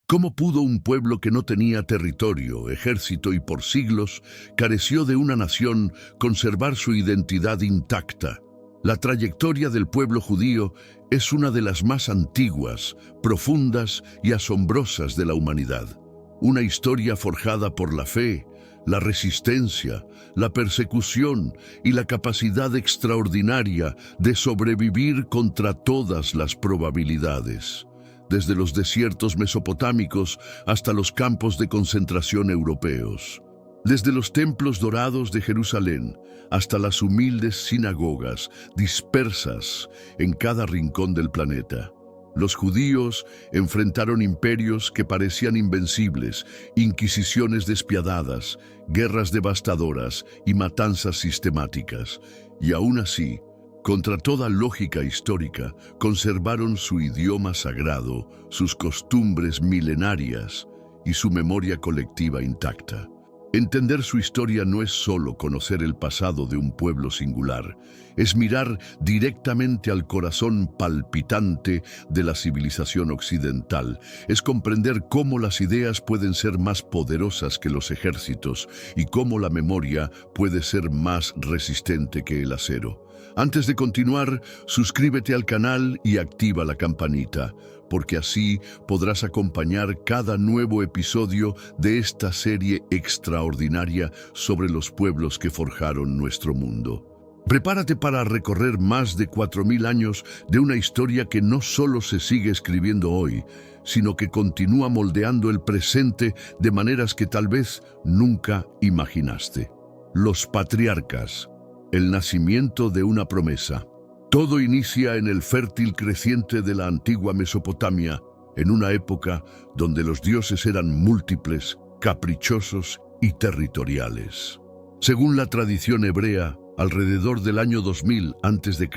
¿Cómo pudo un pueblo que no tenía territorio, ejército y por siglos careció de una nación conservar su identidad intacta? La trayectoria del pueblo judío es una de las más antiguas, profundas y asombrosas de la humanidad. Una historia forjada por la fe, la resistencia, la persecución y la capacidad extraordinaria de sobrevivir contra todas las probabilidades. Desde los desiertos mesopotámicos hasta los campos de concentración europeos. Desde los templos dorados de Jerusalén hasta las humildes sinagogas dispersas en cada rincón del planeta. Los judíos enfrentaron imperios que parecían invencibles, inquisiciones despiadadas, guerras devastadoras y matanzas sistemáticas. Y aún así, contra toda lógica histórica, conservaron su idioma sagrado, sus costumbres milenarias y su memoria colectiva intacta. Entender su historia no es solo conocer el pasado de un pueblo singular, es mirar directamente al corazón palpitante de la civilización occidental, es comprender cómo las ideas pueden ser más poderosas que los ejércitos y cómo la memoria puede ser más resistente que el acero. Antes de continuar, suscríbete al canal y activa la campanita, porque así podrás acompañar cada nuevo episodio de esta serie extraordinaria sobre los pueblos que forjaron nuestro mundo. Prepárate para recorrer más de 4000 años de una historia que no solo se sigue escribiendo hoy, sino que continúa moldeando el presente de maneras que tal vez nunca imaginaste. Los patriarcas. El nacimiento de una promesa. Todo inicia en el fértil creciente de la antigua Mesopotamia, en una época donde los dioses eran múltiples, caprichosos y territoriales. Según la tradición hebrea, alrededor del año 2000 a.C.,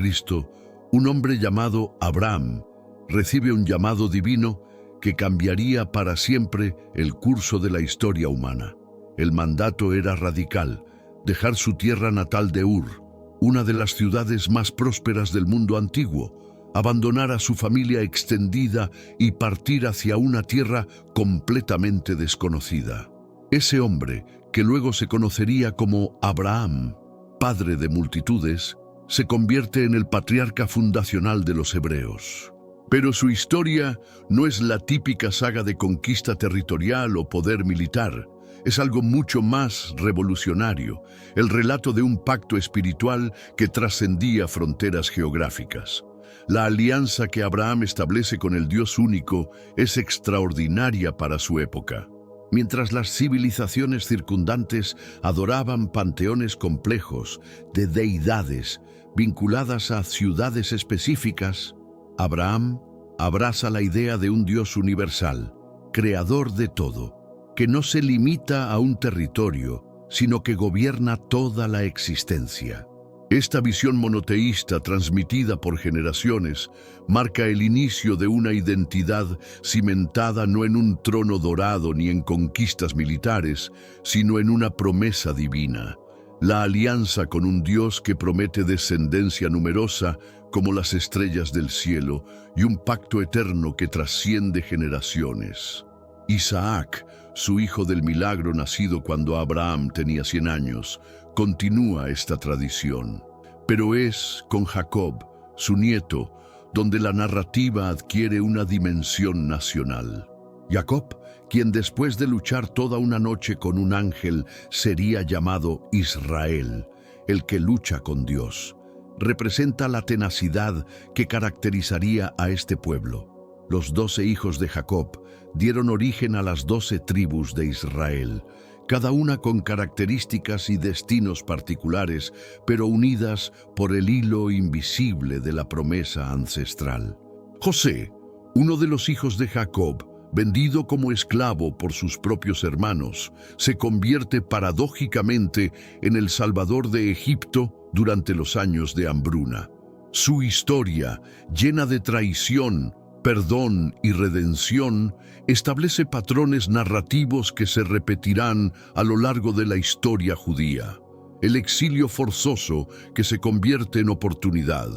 un hombre llamado Abraham recibe un llamado divino que cambiaría para siempre el curso de la historia humana. El mandato era radical: dejar su tierra natal de Ur, una de las ciudades más prósperas del mundo antiguo, abandonar a su familia extendida y partir hacia una tierra completamente desconocida. Ese hombre, que luego se conocería como Abraham, padre de multitudes, se convierte en el patriarca fundacional de los hebreos. Pero su historia no es la típica saga de conquista territorial o poder militar. Es algo mucho más revolucionario, el relato de un pacto espiritual que trascendía fronteras geográficas. La alianza que Abraham establece con el Dios único es extraordinaria para su época. Mientras las civilizaciones circundantes adoraban panteones complejos de deidades vinculadas a ciudades específicas, Abraham abraza la idea de un Dios universal, creador de todo, que no se limita a un territorio, sino que gobierna toda la existencia. Esta visión monoteísta transmitida por generaciones marca el inicio de una identidad cimentada no en un trono dorado ni en conquistas militares, sino en una promesa divina. La alianza con un Dios que promete descendencia numerosa como las estrellas del cielo y un pacto eterno que trasciende generaciones. Isaac, su hijo del milagro nacido cuando Abraham tenía 100 años, continúa esta tradición. Pero es con Jacob, su nieto, donde la narrativa adquiere una dimensión nacional. Jacob, quien después de luchar toda una noche con un ángel, sería llamado Israel, el que lucha con Dios, representa la tenacidad que caracterizaría a este pueblo. Los 12 hijos de Jacob dieron origen a las 12 tribus de Israel, cada una con características y destinos particulares, pero unidas por el hilo invisible de la promesa ancestral. José, uno de los hijos de Jacob, vendido como esclavo por sus propios hermanos, se convierte paradójicamente en el salvador de Egipto durante los años de hambruna. Su historia, llena de traición, perdón y redención, establece patrones narrativos que se repetirán a lo largo de la historia judía. El exilio forzoso que se convierte en oportunidad,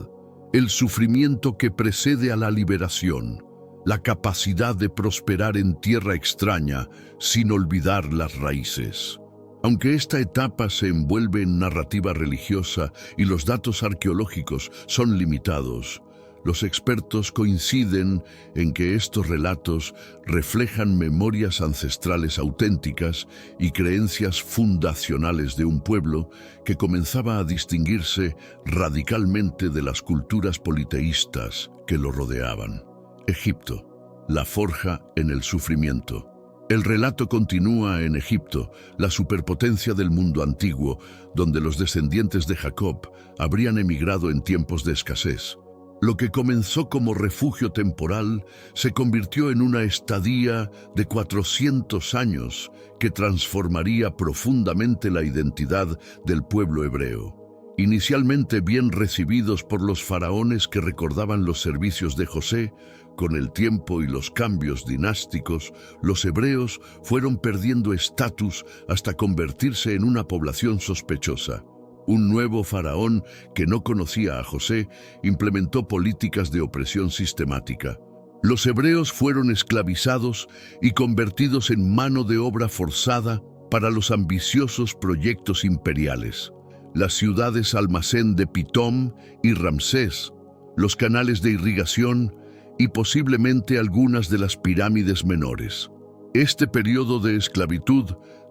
el sufrimiento que precede a la liberación, la capacidad de prosperar en tierra extraña sin olvidar las raíces. Aunque esta etapa se envuelve en narrativa religiosa y los datos arqueológicos son limitados, los expertos coinciden en que estos relatos reflejan memorias ancestrales auténticas y creencias fundacionales de un pueblo que comenzaba a distinguirse radicalmente de las culturas politeístas que lo rodeaban. Egipto, la forja en el sufrimiento. El relato continúa en Egipto, la superpotencia del mundo antiguo, donde los descendientes de Jacob habrían emigrado en tiempos de escasez. Lo que comenzó como refugio temporal se convirtió en una estadía de 400 años que transformaría profundamente la identidad del pueblo hebreo. Inicialmente bien recibidos por los faraones que recordaban los servicios de José, con el tiempo y los cambios dinásticos, los hebreos fueron perdiendo estatus hasta convertirse en una población sospechosa. Un nuevo faraón que no conocía a José implementó políticas de opresión sistemática. Los hebreos fueron esclavizados y convertidos en mano de obra forzada para los ambiciosos proyectos imperiales. Las ciudades almacén de Pitom y Ramsés, los canales de irrigación y posiblemente algunas de las pirámides menores. Este periodo de esclavitud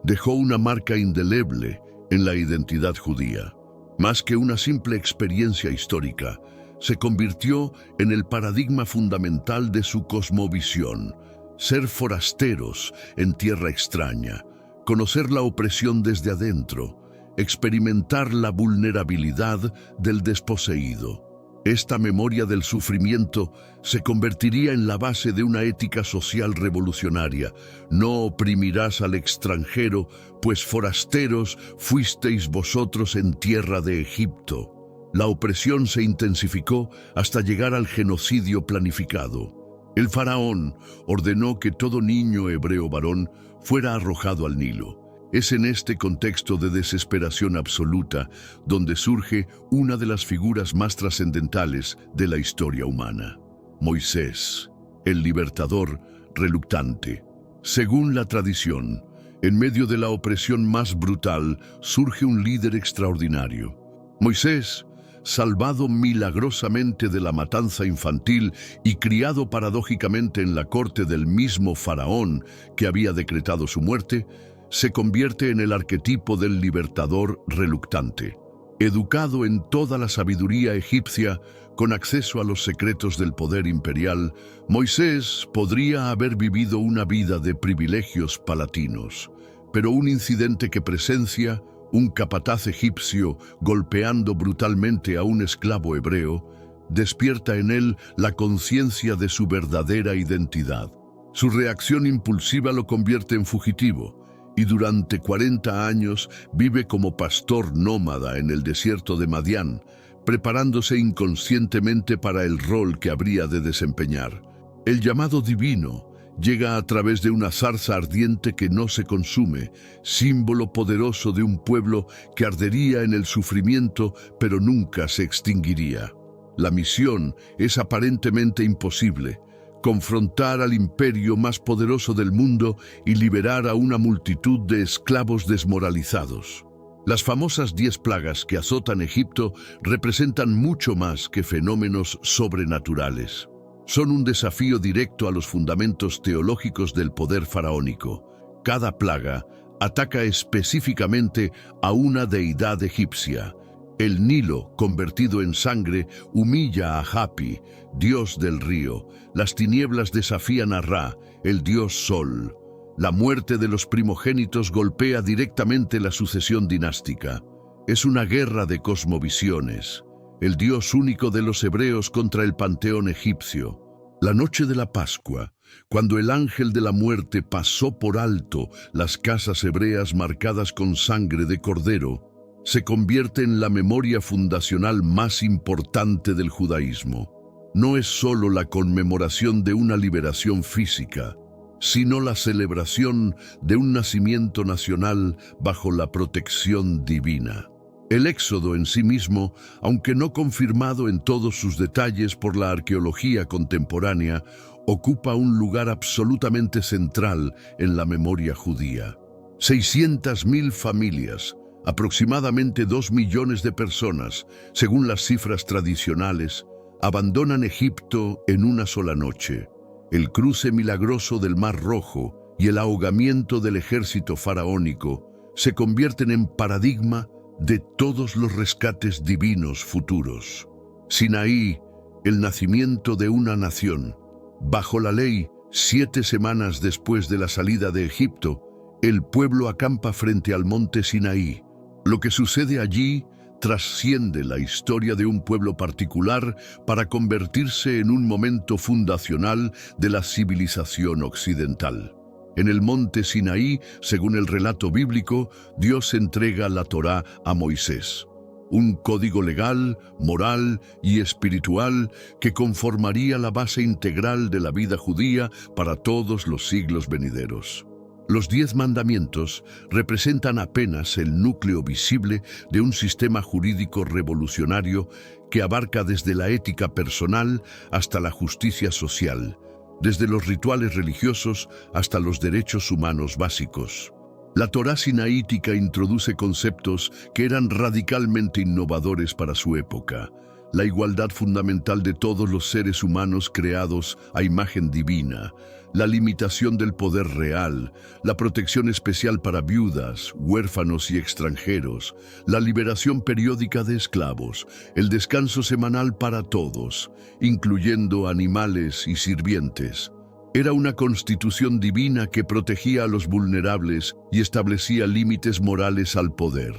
dejó una marca indeleble en la identidad judía. Más que una simple experiencia histórica, se convirtió en el paradigma fundamental de su cosmovisión: ser forasteros en tierra extraña, conocer la opresión desde adentro, experimentar la vulnerabilidad del desposeído. Esta memoria del sufrimiento se convertiría en la base de una ética social revolucionaria. No oprimirás al extranjero, pues forasteros fuisteis vosotros en tierra de Egipto. La opresión se intensificó hasta llegar al genocidio planificado. El faraón ordenó que todo niño hebreo varón fuera arrojado al Nilo. Es en este contexto de desesperación absoluta donde surge una de las figuras más trascendentales de la historia humana: Moisés, el libertador reluctante. Según la tradición, en medio de la opresión más brutal surge un líder extraordinario. Moisés, salvado milagrosamente de la matanza infantil y criado paradójicamente en la corte del mismo faraón que había decretado su muerte, se convierte en el arquetipo del libertador reluctante. Educado en toda la sabiduría egipcia, con acceso a los secretos del poder imperial, Moisés podría haber vivido una vida de privilegios palatinos, pero un incidente que presencia un capataz egipcio golpeando brutalmente a un esclavo hebreo despierta en él la conciencia de su verdadera identidad. Su reacción impulsiva lo convierte en fugitivo, y durante 40 años vive como pastor nómada en el desierto de Madián, preparándose inconscientemente para el rol que habría de desempeñar. El llamado divino llega a través de una zarza ardiente que no se consume, símbolo poderoso de un pueblo que ardería en el sufrimiento pero nunca se extinguiría. La misión es aparentemente imposible: confrontar al imperio más poderoso del mundo y liberar a una multitud de esclavos desmoralizados. Las famosas 10 plagas que azotan Egipto representan mucho más que fenómenos sobrenaturales. Son un desafío directo a los fundamentos teológicos del poder faraónico. Cada plaga ataca específicamente a una deidad egipcia. El Nilo, convertido en sangre, humilla a Hapi, dios del río. Las tinieblas desafían a Ra, el dios sol. La muerte de los primogénitos golpea directamente la sucesión dinástica. Es una guerra de cosmovisiones. El dios único de los hebreos contra el panteón egipcio. La noche de la Pascua, cuando el ángel de la muerte pasó por alto las casas hebreas marcadas con sangre de cordero, se convierte en la memoria fundacional más importante del judaísmo. No es solo la conmemoración de una liberación física, sino la celebración de un nacimiento nacional bajo la protección divina. El éxodo en sí mismo, aunque no confirmado en todos sus detalles por la arqueología contemporánea, ocupa un lugar absolutamente central en la memoria judía. 600.000 familias, aproximadamente 2 millones de personas, según las cifras tradicionales, abandonan Egipto en una sola noche. El cruce milagroso del Mar Rojo y el ahogamiento del ejército faraónico se convierten en paradigma de todos los rescates divinos futuros. Sinaí, el nacimiento de una nación. Bajo la ley, 7 semanas después de la salida de Egipto, el pueblo acampa frente al monte Sinaí. Lo que sucede allí trasciende la historia de un pueblo particular para convertirse en un momento fundacional de la civilización occidental. En el monte Sinaí, según el relato bíblico, Dios entrega la Torá a Moisés, un código legal, moral y espiritual que conformaría la base integral de la vida judía para todos los siglos venideros. Los 10 mandamientos representan apenas el núcleo visible de un sistema jurídico revolucionario que abarca desde la ética personal hasta la justicia social, desde los rituales religiosos hasta los derechos humanos básicos. La Torá sinaítica introduce conceptos que eran radicalmente innovadores para su época: la igualdad fundamental de todos los seres humanos creados a imagen divina, la limitación del poder real, la protección especial para viudas, huérfanos y extranjeros, la liberación periódica de esclavos, el descanso semanal para todos, incluyendo animales y sirvientes. Era una constitución divina que protegía a los vulnerables y establecía límites morales al poder.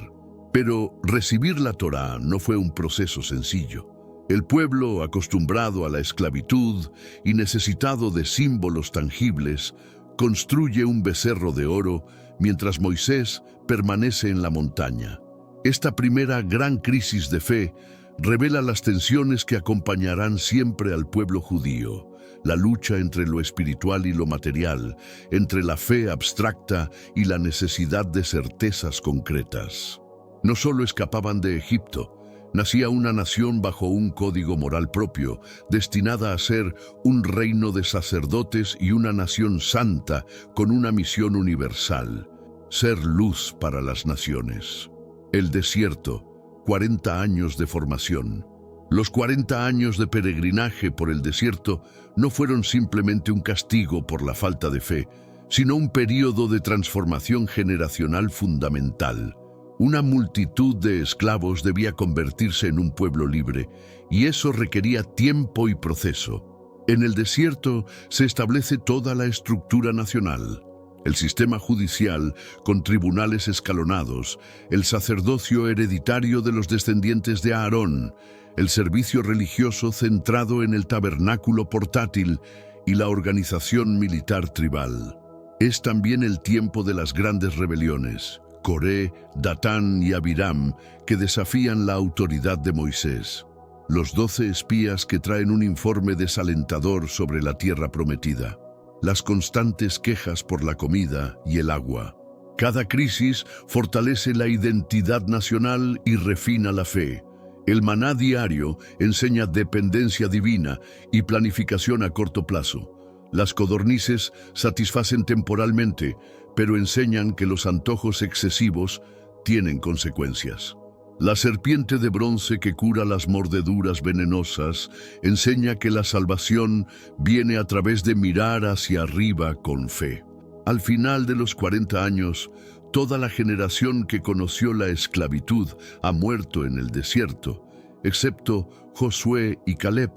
Pero recibir la Torá no fue un proceso sencillo. El pueblo, acostumbrado a la esclavitud y necesitado de símbolos tangibles, construye un becerro de oro mientras Moisés permanece en la montaña. Esta primera gran crisis de fe revela las tensiones que acompañarán siempre al pueblo judío: la lucha entre lo espiritual y lo material, entre la fe abstracta y la necesidad de certezas concretas. No solo escapaban de Egipto, nacía una nación bajo un código moral propio, destinada a ser un reino de sacerdotes y una nación santa con una misión universal: ser luz para las naciones. El desierto, 40 años de formación. Los 40 años de peregrinaje por el desierto no fueron simplemente un castigo por la falta de fe, sino un período de transformación generacional fundamental. Una multitud de esclavos debía convertirse en un pueblo libre, y eso requería tiempo y proceso. En el desierto se establece toda la estructura nacional: el sistema judicial con tribunales escalonados, el sacerdocio hereditario de los descendientes de Aarón, el servicio religioso centrado en el tabernáculo portátil y la organización militar tribal. Es también el tiempo de las grandes rebeliones: Coré, Datán y Abiram, que desafían la autoridad de Moisés. Los 12 espías que traen un informe desalentador sobre la tierra prometida. Las constantes quejas por la comida y el agua. Cada crisis fortalece la identidad nacional y refina la fe. El maná diario enseña dependencia divina y planificación a corto plazo. Las codornices satisfacen temporalmente, pero enseñan que los antojos excesivos tienen consecuencias. La serpiente de bronce que cura las mordeduras venenosas enseña que la salvación viene a través de mirar hacia arriba con fe. Al final de los 40 años, toda la generación que conoció la esclavitud ha muerto en el desierto, excepto Josué y Caleb,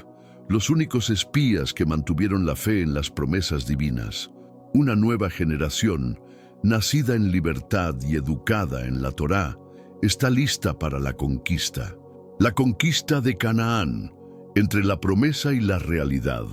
los únicos espías que mantuvieron la fe en las promesas divinas. Una nueva generación, nacida en libertad y educada en la Torá, está lista para la conquista. La conquista de Canaán, entre la promesa y la realidad.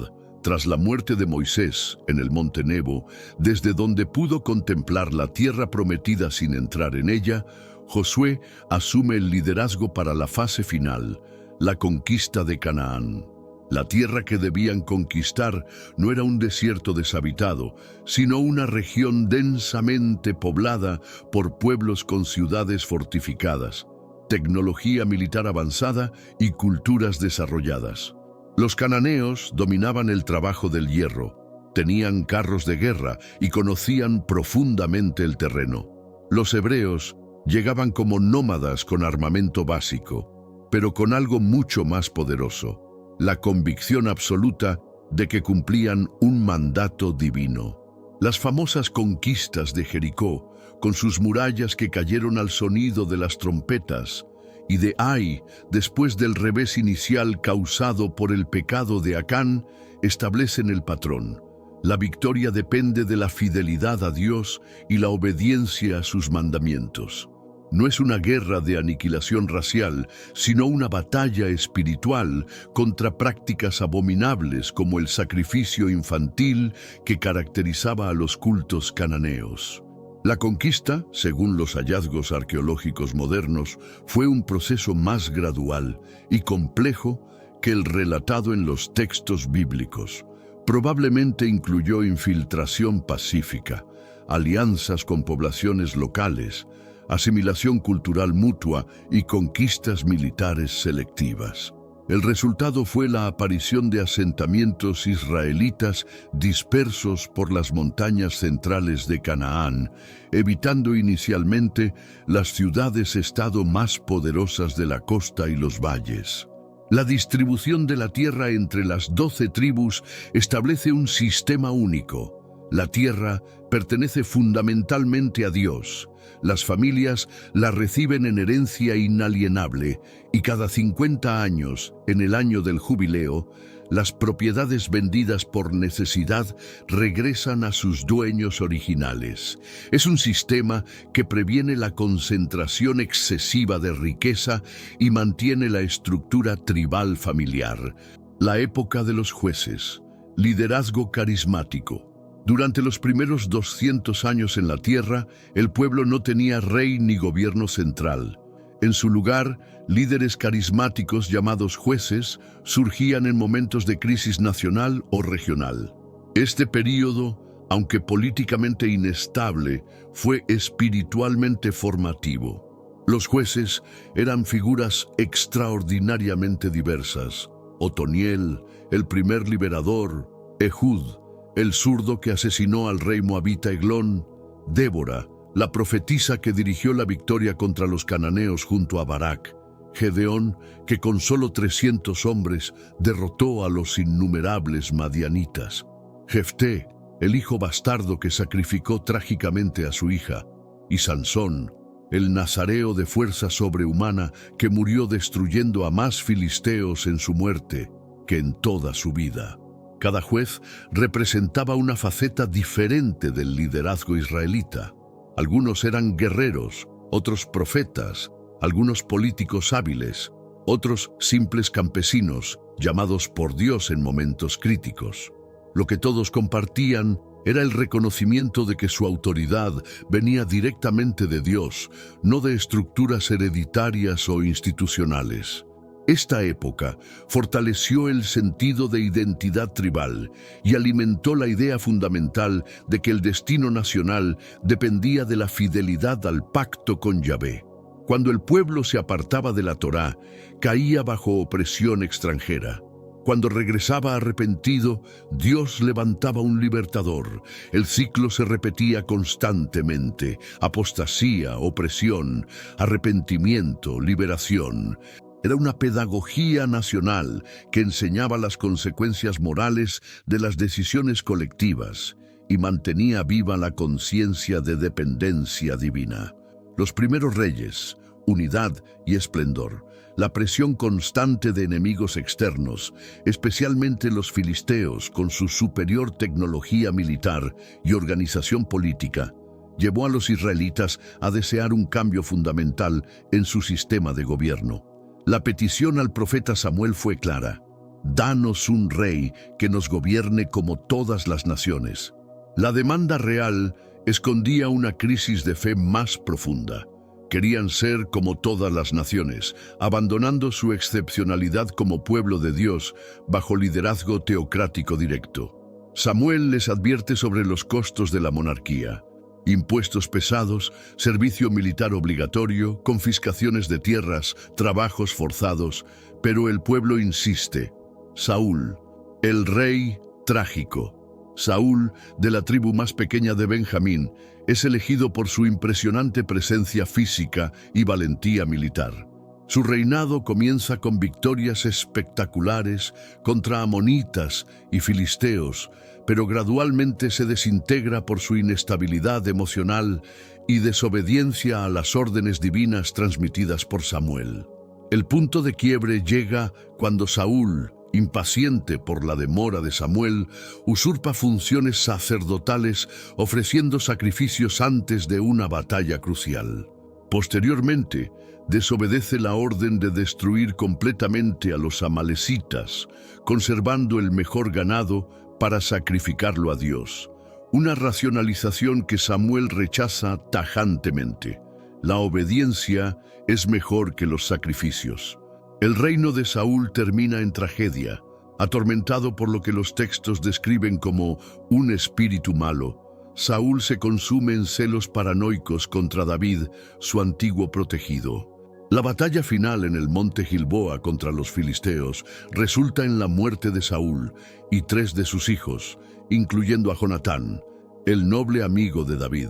Tras la muerte de Moisés en el monte Nebo, desde donde pudo contemplar la tierra prometida sin entrar en ella, Josué asume el liderazgo para la fase final, la conquista de Canaán. La tierra que debían conquistar no era un desierto deshabitado, sino una región densamente poblada por pueblos con ciudades fortificadas. tecnología militar avanzada y culturas desarrolladas. Los cananeos dominaban el trabajo del hierro, tenían carros de guerra y conocían profundamente el terreno. Los hebreos llegaban como nómadas con armamento básico, pero con algo mucho más poderoso: la convicción absoluta de que cumplían un mandato divino. Las famosas conquistas de Jericó, con sus murallas que cayeron al sonido de las trompetas, y de Ai, después del revés inicial causado por el pecado de Acán, establecen el patrón. La victoria depende de la fidelidad a Dios y la obediencia a sus mandamientos. No es una guerra de aniquilación racial, sino una batalla espiritual contra prácticas abominables como el sacrificio infantil que caracterizaba a los cultos cananeos. La conquista, según los hallazgos arqueológicos modernos, fue un proceso más gradual y complejo que el relatado en los textos bíblicos. Probablemente incluyó infiltración pacífica, alianzas con poblaciones locales, asimilación cultural mutua y conquistas militares selectivas. El resultado fue la aparición de asentamientos israelitas dispersos por las montañas centrales de Canaán, evitando inicialmente las ciudades-estado más poderosas de la costa y los valles. La distribución de la tierra entre las 12 tribus establece un sistema único. La tierra pertenece fundamentalmente a Dios. Las familias la reciben en herencia inalienable y cada 50 años, en el año del jubileo, las propiedades vendidas por necesidad regresan a sus dueños originales. Es un sistema que previene la concentración excesiva de riqueza y mantiene la estructura tribal familiar. La época de los jueces. Liderazgo carismático. Durante los primeros 200 años en la tierra, el pueblo no tenía rey ni gobierno central. En su lugar, líderes carismáticos llamados jueces surgían en momentos de crisis nacional o regional. Este período, aunque políticamente inestable, fue espiritualmente formativo. Los jueces eran figuras extraordinariamente diversas: Otoniel, el primer liberador; Ehud, el zurdo que asesinó al rey moabita Eglón; Débora, la profetisa que dirigió la victoria contra los cananeos junto a Barak; Gedeón, que con solo 300 hombres derrotó a los innumerables madianitas; Jefté, el hijo bastardo que sacrificó trágicamente a su hija; y Sansón, el nazareo de fuerza sobrehumana que murió destruyendo a más filisteos en su muerte que en toda su vida. Cada juez representaba una faceta diferente del liderazgo israelita. Algunos eran guerreros, otros profetas, algunos políticos hábiles, otros simples campesinos llamados por Dios en momentos críticos. Lo que todos compartían era el reconocimiento de que su autoridad venía directamente de Dios, no de estructuras hereditarias o institucionales. Esta época fortaleció el sentido de identidad tribal y alimentó la idea fundamental de que el destino nacional dependía de la fidelidad al pacto con Yahvé. Cuando el pueblo se apartaba de la Torá, caía bajo opresión extranjera. Cuando regresaba arrepentido, Dios levantaba un libertador. El ciclo se repetía constantemente: apostasía, opresión, arrepentimiento, liberación. Era una pedagogía nacional que enseñaba las consecuencias morales de las decisiones colectivas y mantenía viva la conciencia de dependencia divina. Los primeros reyes, unidad y esplendor. La presión constante de enemigos externos, especialmente los filisteos con su superior tecnología militar y organización política, llevó a los israelitas a desear un cambio fundamental en su sistema de gobierno. La petición al profeta Samuel fue clara: danos un rey que nos gobierne como todas las naciones. La demanda real escondía una crisis de fe más profunda. Querían ser como todas las naciones, abandonando su excepcionalidad como pueblo de Dios bajo liderazgo teocrático directo. Samuel les advierte sobre los costos de la monarquía. Impuestos pesados, servicio militar obligatorio, confiscaciones de tierras, trabajos forzados, pero el pueblo insiste. Saúl, el rey trágico. Saúl, de la tribu más pequeña de Benjamín, es elegido por su impresionante presencia física y valentía militar. Su reinado comienza con victorias espectaculares contra amonitas y filisteos, pero gradualmente se desintegra por su inestabilidad emocional y desobediencia a las órdenes divinas transmitidas por Samuel. El punto de quiebre llega cuando Saúl, impaciente por la demora de Samuel, usurpa funciones sacerdotales ofreciendo sacrificios antes de una batalla crucial. Posteriormente, desobedece la orden de destruir completamente a los amalecitas, conservando el mejor ganado para sacrificarlo a Dios. Una racionalización que Samuel rechaza tajantemente. La obediencia es mejor que los sacrificios. El reino de Saúl termina en tragedia, atormentado por lo que los textos describen como un espíritu malo. Saúl se consume en celos paranoicos contra David, su antiguo protegido. La batalla final en el monte Gilboa contra los filisteos resulta en la muerte de Saúl y 3 de sus hijos, incluyendo a Jonatán, el noble amigo de David.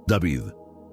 David,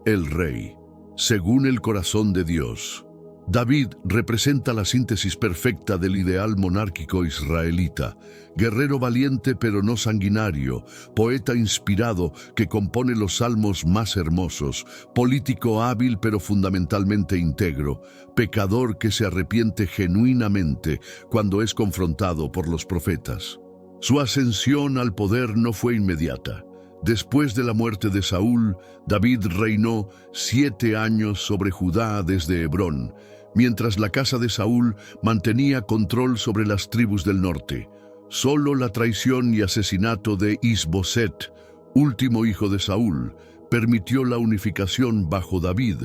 el rey, según el corazón de Dios. David representa la síntesis perfecta del ideal monárquico israelita, guerrero valiente pero no sanguinario, poeta inspirado que compone los salmos más hermosos, político hábil pero fundamentalmente íntegro, pecador que se arrepiente genuinamente cuando es confrontado por los profetas. Su ascensión al poder no fue inmediata. Después de la muerte de Saúl, David reinó 7 años sobre Judá desde Hebrón, mientras la casa de Saúl mantenía control sobre las tribus del norte. Solo la traición y asesinato de Isboset, último hijo de Saúl, permitió la unificación bajo David.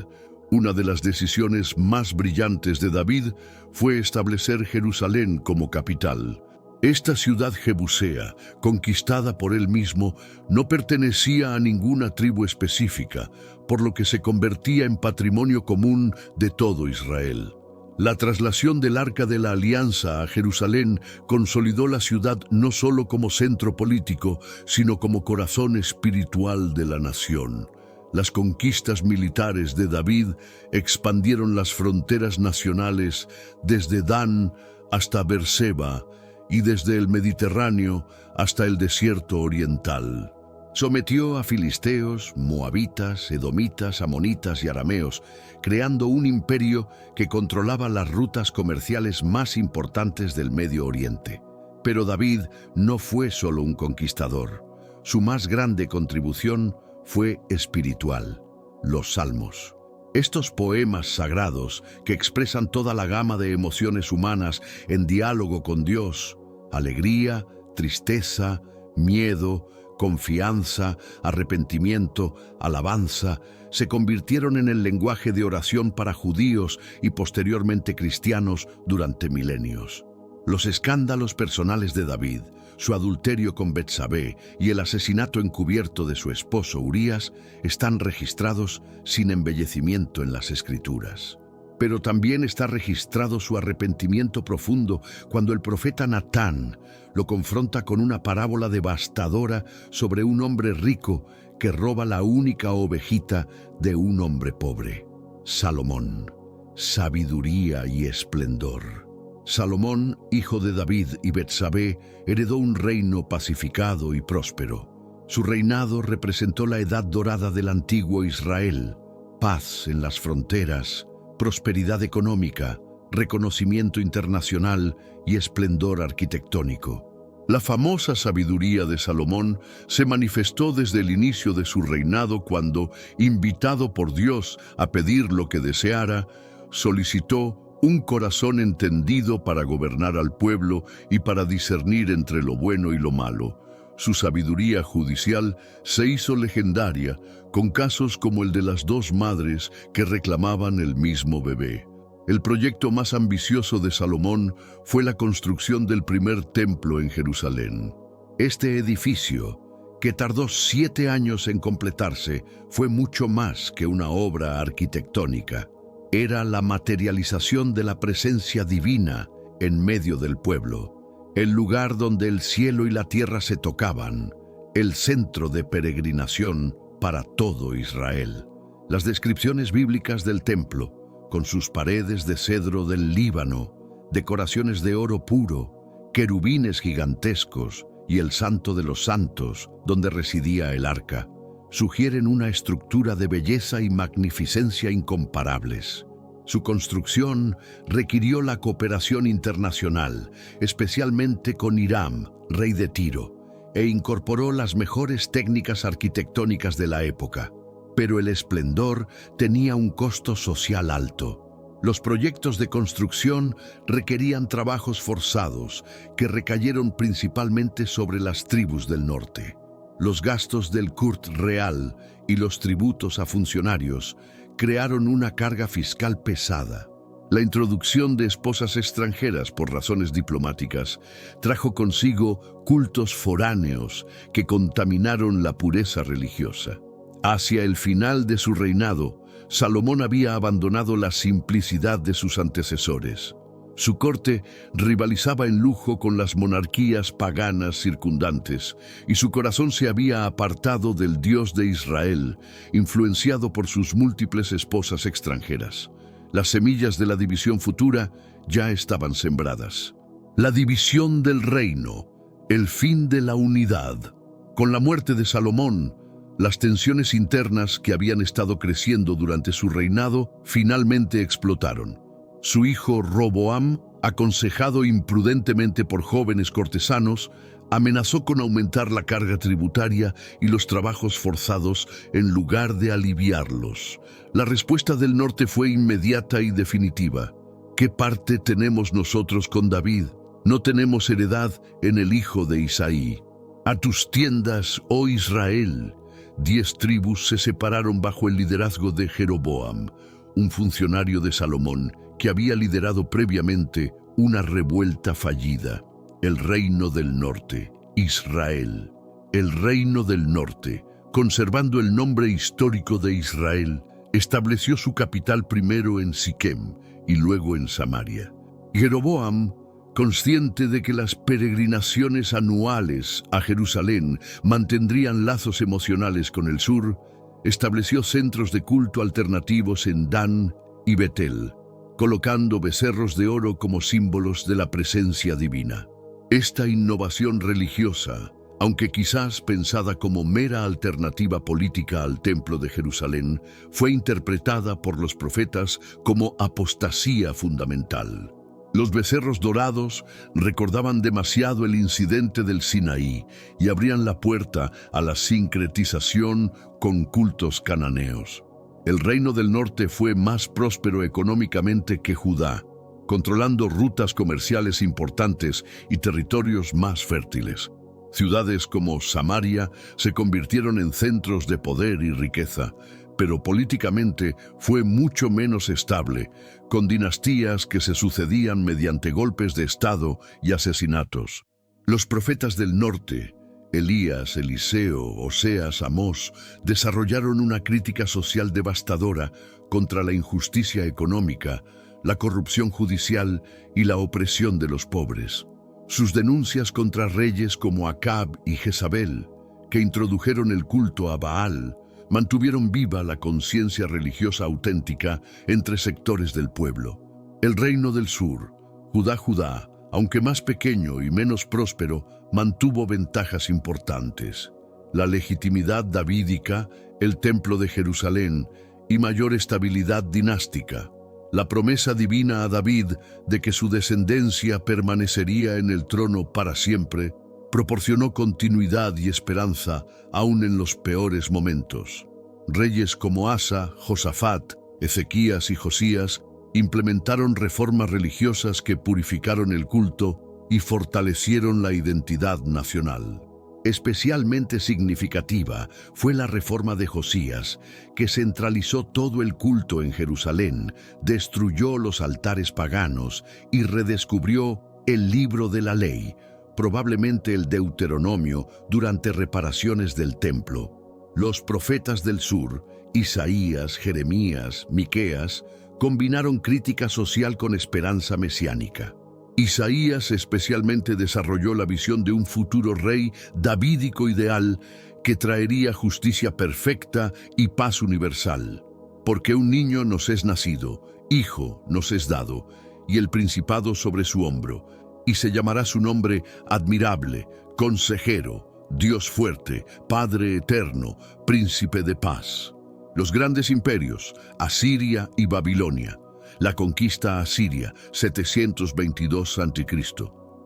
Una de las decisiones más brillantes de David fue establecer Jerusalén como capital. Esta ciudad jebusea, conquistada por él mismo, no pertenecía a ninguna tribu específica, por lo que se convertía en patrimonio común de todo Israel. La traslación del Arca de la Alianza a Jerusalén consolidó la ciudad no solo como centro político, sino como corazón espiritual de la nación. Las conquistas militares de David expandieron las fronteras nacionales desde Dan hasta Beerseba, y desde el Mediterráneo hasta el desierto oriental. Sometió a filisteos, moabitas, edomitas, amonitas y arameos, creando un imperio que controlaba las rutas comerciales más importantes del Medio Oriente. Pero David no fue solo un conquistador. Su más grande contribución fue espiritual: los Salmos. Estos poemas sagrados que expresan toda la gama de emociones humanas en diálogo con Dios, alegría, tristeza, miedo, confianza, arrepentimiento, alabanza, se convirtieron en el lenguaje de oración para judíos y posteriormente cristianos durante milenios. Los escándalos personales de David, su adulterio con Betsabé y el asesinato encubierto de su esposo Urías están registrados sin embellecimiento en las Escrituras. Pero también está registrado su arrepentimiento profundo cuando el profeta Natán lo confronta con una parábola devastadora sobre un hombre rico que roba la única ovejita de un hombre pobre. Salomón, sabiduría y esplendor. Salomón, hijo de David y Betsabé, heredó un reino pacificado y próspero. Su reinado representó la edad dorada del antiguo Israel: paz en las fronteras, prosperidad económica, reconocimiento internacional y esplendor arquitectónico. La famosa sabiduría de Salomón se manifestó desde el inicio de su reinado cuando, invitado por Dios a pedir lo que deseara, solicitó un corazón entendido para gobernar al pueblo y para discernir entre lo bueno y lo malo. Su sabiduría judicial se hizo legendaria, con casos como el de las 2 madres que reclamaban el mismo bebé. El proyecto más ambicioso de Salomón fue la construcción del primer templo en Jerusalén. Este edificio, que tardó 7 años en completarse, fue mucho más que una obra arquitectónica. Era la materialización de la presencia divina en medio del pueblo, el lugar donde el cielo y la tierra se tocaban, el centro de peregrinación para todo Israel. Las descripciones bíblicas del templo, con sus paredes de cedro del Líbano, decoraciones de oro puro, querubines gigantescos y el Santo de los Santos, donde residía el arca, sugieren una estructura de belleza y magnificencia incomparables. Su construcción requirió la cooperación internacional, especialmente con Hiram, rey de Tiro, e incorporó las mejores técnicas arquitectónicas de la época. Pero el esplendor tenía un costo social alto. Los proyectos de construcción requerían trabajos forzados que recayeron principalmente sobre las tribus del norte. Los gastos del Kurt real y los tributos a funcionarios crearon una carga fiscal pesada. La introducción de esposas extranjeras por razones diplomáticas trajo consigo cultos foráneos que contaminaron la pureza religiosa. Hacia el final de su reinado, Salomón había abandonado la simplicidad de sus antecesores. Su corte rivalizaba en lujo con las monarquías paganas circundantes, y su corazón se había apartado del Dios de Israel, influenciado por sus múltiples esposas extranjeras. Las semillas de la división futura ya estaban sembradas. La división del reino, el fin de la unidad. Con la muerte de Salomón, las tensiones internas que habían estado creciendo durante su reinado finalmente explotaron. Su hijo Roboam, aconsejado imprudentemente por jóvenes cortesanos, amenazó con aumentar la carga tributaria y los trabajos forzados en lugar de aliviarlos. La respuesta del norte fue inmediata y definitiva. ¿Qué parte tenemos nosotros con David? No tenemos heredad en el hijo de Isaí. A tus tiendas, oh Israel. 10 tribus se separaron bajo el liderazgo de Jeroboam, un funcionario de Salomón que había liderado previamente una revuelta fallida. El reino del norte, Israel. El reino del norte, conservando el nombre histórico de Israel, estableció su capital primero en Siquem y luego en Samaria. Jeroboam, consciente de que las peregrinaciones anuales a Jerusalén mantendrían lazos emocionales con el sur, estableció centros de culto alternativos en Dan y Betel, colocando becerros de oro como símbolos de la presencia divina. Esta innovación religiosa, aunque quizás pensada como mera alternativa política al Templo de Jerusalén, fue interpretada por los profetas como apostasía fundamental. Los becerros dorados recordaban demasiado el incidente del Sinaí y abrían la puerta a la sincretización con cultos cananeos. El reino del norte fue más próspero económicamente que Judá, controlando rutas comerciales importantes y territorios más fértiles. Ciudades como Samaria se convirtieron en centros de poder y riqueza, pero políticamente fue mucho menos estable, con dinastías que se sucedían mediante golpes de estado y asesinatos. Los profetas del norte, Elías, Eliseo, Oseas, Amós, desarrollaron una crítica social devastadora contra la injusticia económica, la corrupción judicial y la opresión de los pobres. Sus denuncias contra reyes como Acab y Jezabel, que introdujeron el culto a Baal, mantuvieron viva la conciencia religiosa auténtica entre sectores del pueblo. El reino del sur, Judá, aunque más pequeño y menos próspero, mantuvo ventajas importantes. La legitimidad davídica, el templo de Jerusalén y mayor estabilidad dinástica. La promesa divina a David de que su descendencia permanecería en el trono para siempre proporcionó continuidad y esperanza aún en los peores momentos. Reyes como Asa, Josafat, Ezequías y Josías implementaron reformas religiosas que purificaron el culto y fortalecieron la identidad nacional. Especialmente significativa fue la reforma de Josías, que centralizó todo el culto en Jerusalén, destruyó los altares paganos y redescubrió el libro de la ley, probablemente el Deuteronomio, durante reparaciones del templo. Los profetas del sur, Isaías, Jeremías, Miqueas, combinaron crítica social con esperanza mesiánica. Isaías especialmente desarrolló la visión de un futuro rey davídico ideal que traería justicia perfecta y paz universal. Porque un niño nos es nacido, hijo nos es dado, y el principado sobre su hombro, y se llamará su nombre Admirable, Consejero, Dios fuerte, Padre eterno, Príncipe de paz. Los grandes imperios, Asiria y Babilonia. La conquista asiria, 722 a.C.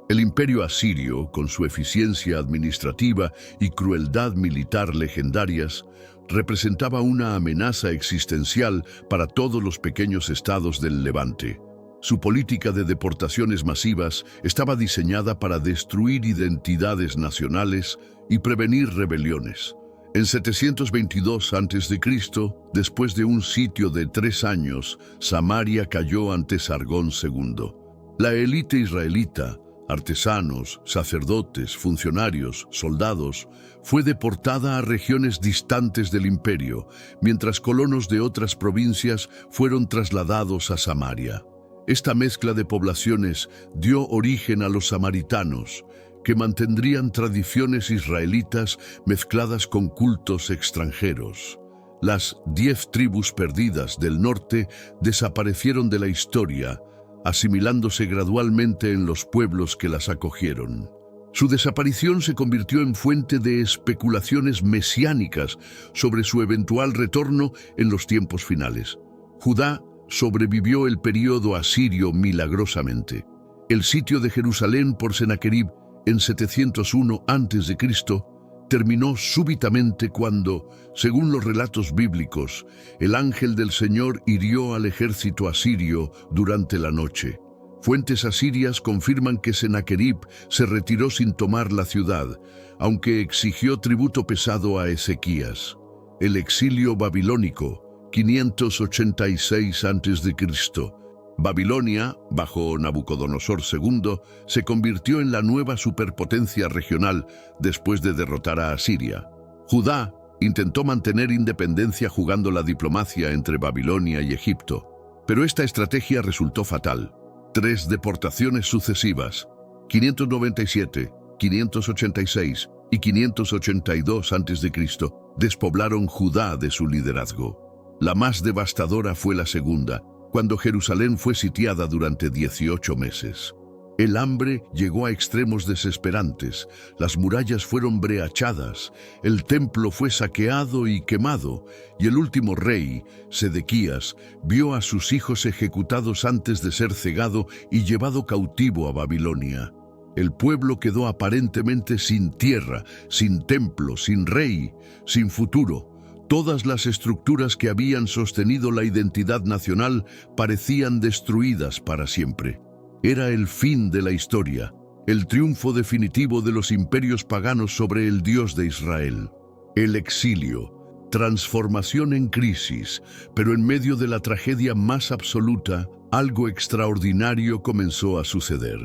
El imperio asirio, con su eficiencia administrativa y crueldad militar legendarias, representaba una amenaza existencial para todos los pequeños estados del Levante. Su política de deportaciones masivas estaba diseñada para destruir identidades nacionales y prevenir rebeliones. En 722 a.C., después de un sitio de 3 años, Samaria cayó ante Sargón II. La élite israelita, artesanos, sacerdotes, funcionarios, soldados, fue deportada a regiones distantes del imperio, mientras colonos de otras provincias fueron trasladados a Samaria. Esta mezcla de poblaciones dio origen a los samaritanos, que mantendrían tradiciones israelitas mezcladas con cultos extranjeros. Las 10 tribus perdidas del norte desaparecieron de la historia, asimilándose gradualmente en los pueblos que las acogieron. Su desaparición se convirtió en fuente de especulaciones mesiánicas sobre su eventual retorno en los tiempos finales. Judá sobrevivió el período asirio milagrosamente. El sitio de Jerusalén por Sennacherib en 701 a.C., terminó súbitamente cuando, según los relatos bíblicos, el ángel del Señor hirió al ejército asirio durante la noche. Fuentes asirias confirman que Sennacherib se retiró sin tomar la ciudad, aunque exigió tributo pesado a Ezequías. El exilio babilónico, 586 a.C., Babilonia, bajo Nabucodonosor II, se convirtió en la nueva superpotencia regional después de derrotar a Asiria. Judá intentó mantener independencia jugando la diplomacia entre Babilonia y Egipto, pero esta estrategia resultó fatal. 3 deportaciones sucesivas, 597, 586 y 582 a.C., despoblaron Judá de su liderazgo. La más devastadora fue la segunda, cuando Jerusalén fue sitiada durante 18 meses. El hambre llegó a extremos desesperantes, las murallas fueron breachadas, el templo fue saqueado y quemado, y el último rey, Sedequías, vio a sus hijos ejecutados antes de ser cegado y llevado cautivo a Babilonia. El pueblo quedó aparentemente sin tierra, sin templo, sin rey, sin futuro. Todas las estructuras que habían sostenido la identidad nacional parecían destruidas para siempre. Era el fin de la historia, el triunfo definitivo de los imperios paganos sobre el Dios de Israel. El exilio, transformación en crisis, pero en medio de la tragedia más absoluta, algo extraordinario comenzó a suceder.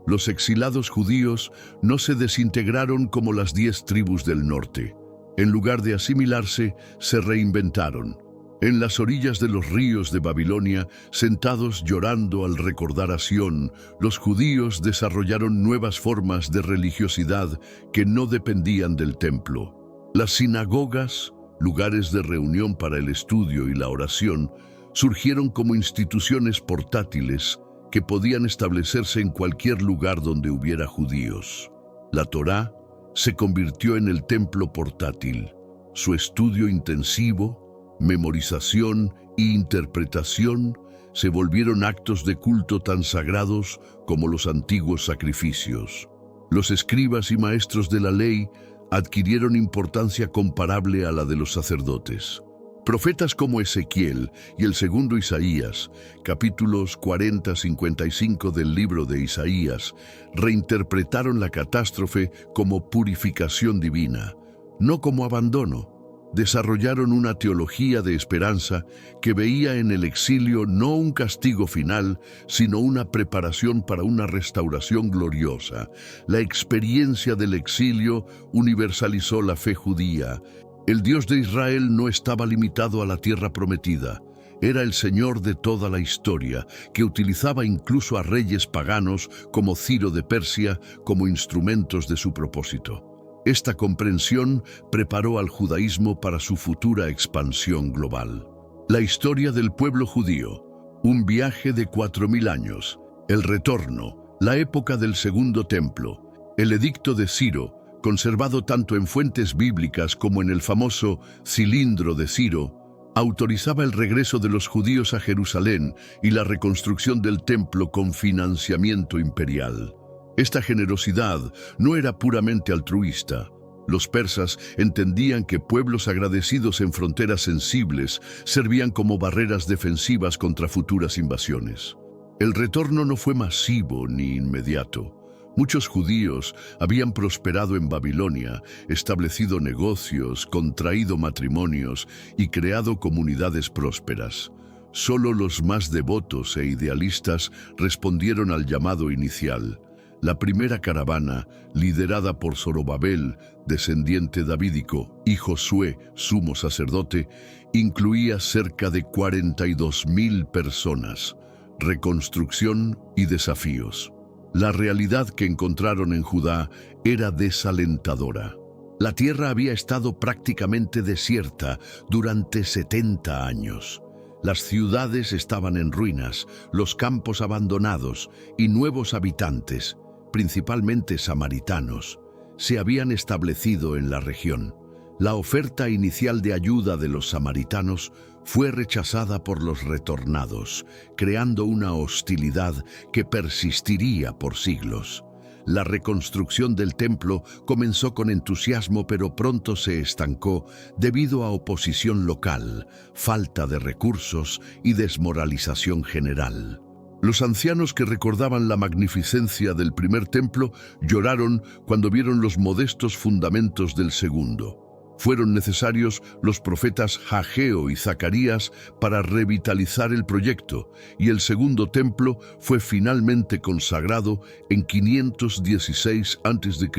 Los exilados judíos no se desintegraron como las 10 tribus del norte. En lugar de asimilarse, se reinventaron. En las orillas de los ríos de Babilonia, sentados llorando al recordar a Sión, los judíos desarrollaron nuevas formas de religiosidad que no dependían del templo. Las sinagogas, lugares de reunión para el estudio y la oración, surgieron como instituciones portátiles que podían establecerse en cualquier lugar donde hubiera judíos. La Torá se convirtió en el templo portátil. Su estudio intensivo, memorización e interpretación se volvieron actos de culto tan sagrados como los antiguos sacrificios. Los escribas y maestros de la ley adquirieron importancia comparable a la de los sacerdotes. Profetas como Ezequiel y el segundo Isaías, capítulos 40-55 del libro de Isaías, reinterpretaron la catástrofe como purificación divina, no como abandono. Desarrollaron una teología de esperanza que veía en el exilio no un castigo final, sino una preparación para una restauración gloriosa. La experiencia del exilio universalizó la fe judía. El Dios de Israel no estaba limitado a la tierra prometida. Era el Señor de toda la historia, que utilizaba incluso a reyes paganos como Ciro de Persia como instrumentos de su propósito. Esta comprensión preparó al judaísmo para su futura expansión global. La historia del pueblo judío, un viaje de 4000 años, el retorno, la época del Segundo Templo, el edicto de Ciro, conservado tanto en fuentes bíblicas como en el famoso Cilindro de Ciro, autorizaba el regreso de los judíos a Jerusalén y la reconstrucción del templo con financiamiento imperial. Esta generosidad no era puramente altruista. Los persas entendían que pueblos agradecidos en fronteras sensibles servían como barreras defensivas contra futuras invasiones. El retorno no fue masivo ni inmediato. Muchos judíos habían prosperado en Babilonia, establecido negocios, contraído matrimonios y creado comunidades prósperas. Solo los más devotos e idealistas respondieron al llamado inicial. La primera caravana, liderada por Zorobabel, descendiente davídico, y Josué, sumo sacerdote, incluía cerca de 42.000 personas, reconstrucción y desafíos. La realidad que encontraron en Judá era desalentadora. La tierra había estado prácticamente desierta durante 70 años. Las ciudades estaban en ruinas, los campos abandonados y nuevos habitantes, principalmente samaritanos, se habían establecido en la región. La oferta inicial de ayuda de los samaritanos fue rechazada por los retornados, creando una hostilidad que persistiría por siglos. La reconstrucción del templo comenzó con entusiasmo, pero pronto se estancó debido a oposición local, falta de recursos y desmoralización general. Los ancianos que recordaban la magnificencia del primer templo lloraron cuando vieron los modestos fundamentos del segundo. Fueron necesarios los profetas Hageo y Zacarías para revitalizar el proyecto, y el segundo templo fue finalmente consagrado en 516 a.C.,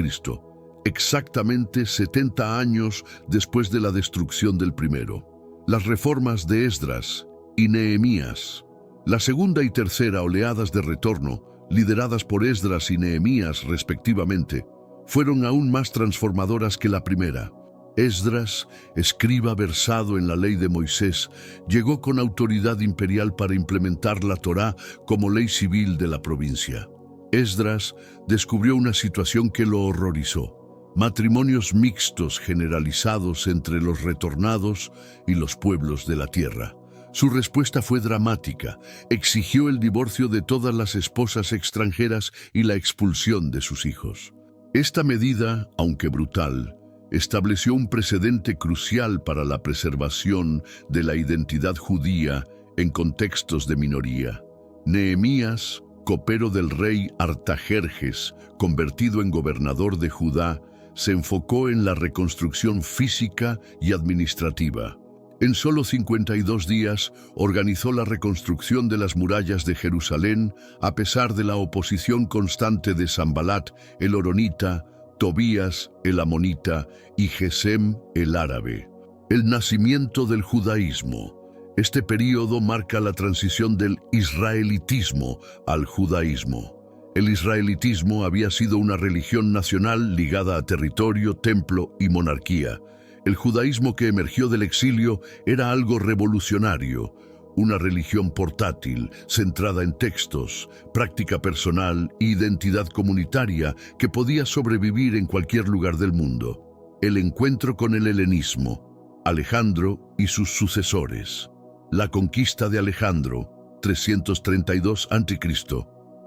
exactamente 70 años después de la destrucción del primero. Las reformas de Esdras y Nehemías. La segunda y tercera oleadas de retorno, lideradas por Esdras y Nehemías respectivamente, fueron aún más transformadoras que la primera. Esdras, escriba versado en la ley de Moisés, llegó con autoridad imperial para implementar la Torá como ley civil de la provincia. Esdras descubrió una situación que lo horrorizó: matrimonios mixtos generalizados entre los retornados y los pueblos de la tierra. Su respuesta fue dramática. Exigió el divorcio de todas las esposas extranjeras y la expulsión de sus hijos. Esta medida, aunque brutal, estableció un precedente crucial para la preservación de la identidad judía en contextos de minoría. Nehemías, copero del rey Artajerjes, convertido en gobernador de Judá, se enfocó en la reconstrucción física y administrativa. En solo 52 días organizó la reconstrucción de las murallas de Jerusalén, a pesar de la oposición constante de Sanbalat, el horonita, Tobías, el amonita, y Gesem, el árabe. El nacimiento del judaísmo. Este período marca la transición del israelitismo al judaísmo. El israelitismo había sido una religión nacional ligada a territorio, templo y monarquía. El judaísmo que emergió del exilio era algo revolucionario, una religión portátil, centrada en textos, práctica personal e identidad comunitaria que podía sobrevivir en cualquier lugar del mundo. El encuentro con el helenismo, Alejandro y sus sucesores. La conquista de Alejandro, 332 a.C.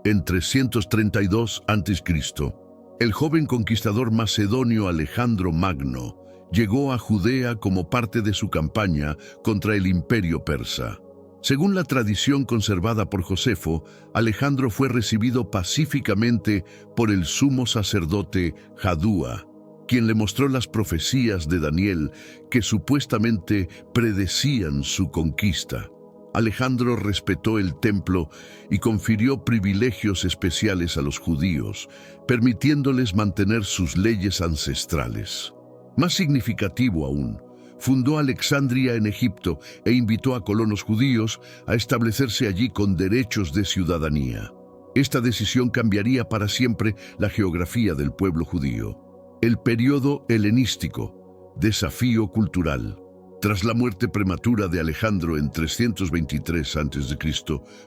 En 332 a.C., el joven conquistador macedonio Alejandro Magno llegó a Judea como parte de su campaña contra el imperio persa. Según la tradición conservada por Josefo, Alejandro fue recibido pacíficamente por el sumo sacerdote Jadúa. quien le mostró las profecías de Daniel que supuestamente predecían su conquista. Alejandro respetó el templo y confirió privilegios especiales a los judíos, permitiéndoles mantener sus leyes ancestrales. Más significativo aún, fundó Alexandria en Egipto e invitó a colonos judíos a establecerse allí con derechos de ciudadanía. Esta decisión cambiaría para siempre la geografía del pueblo judío. El periodo helenístico, desafío cultural. Tras la muerte prematura de Alejandro en 323 a.C.,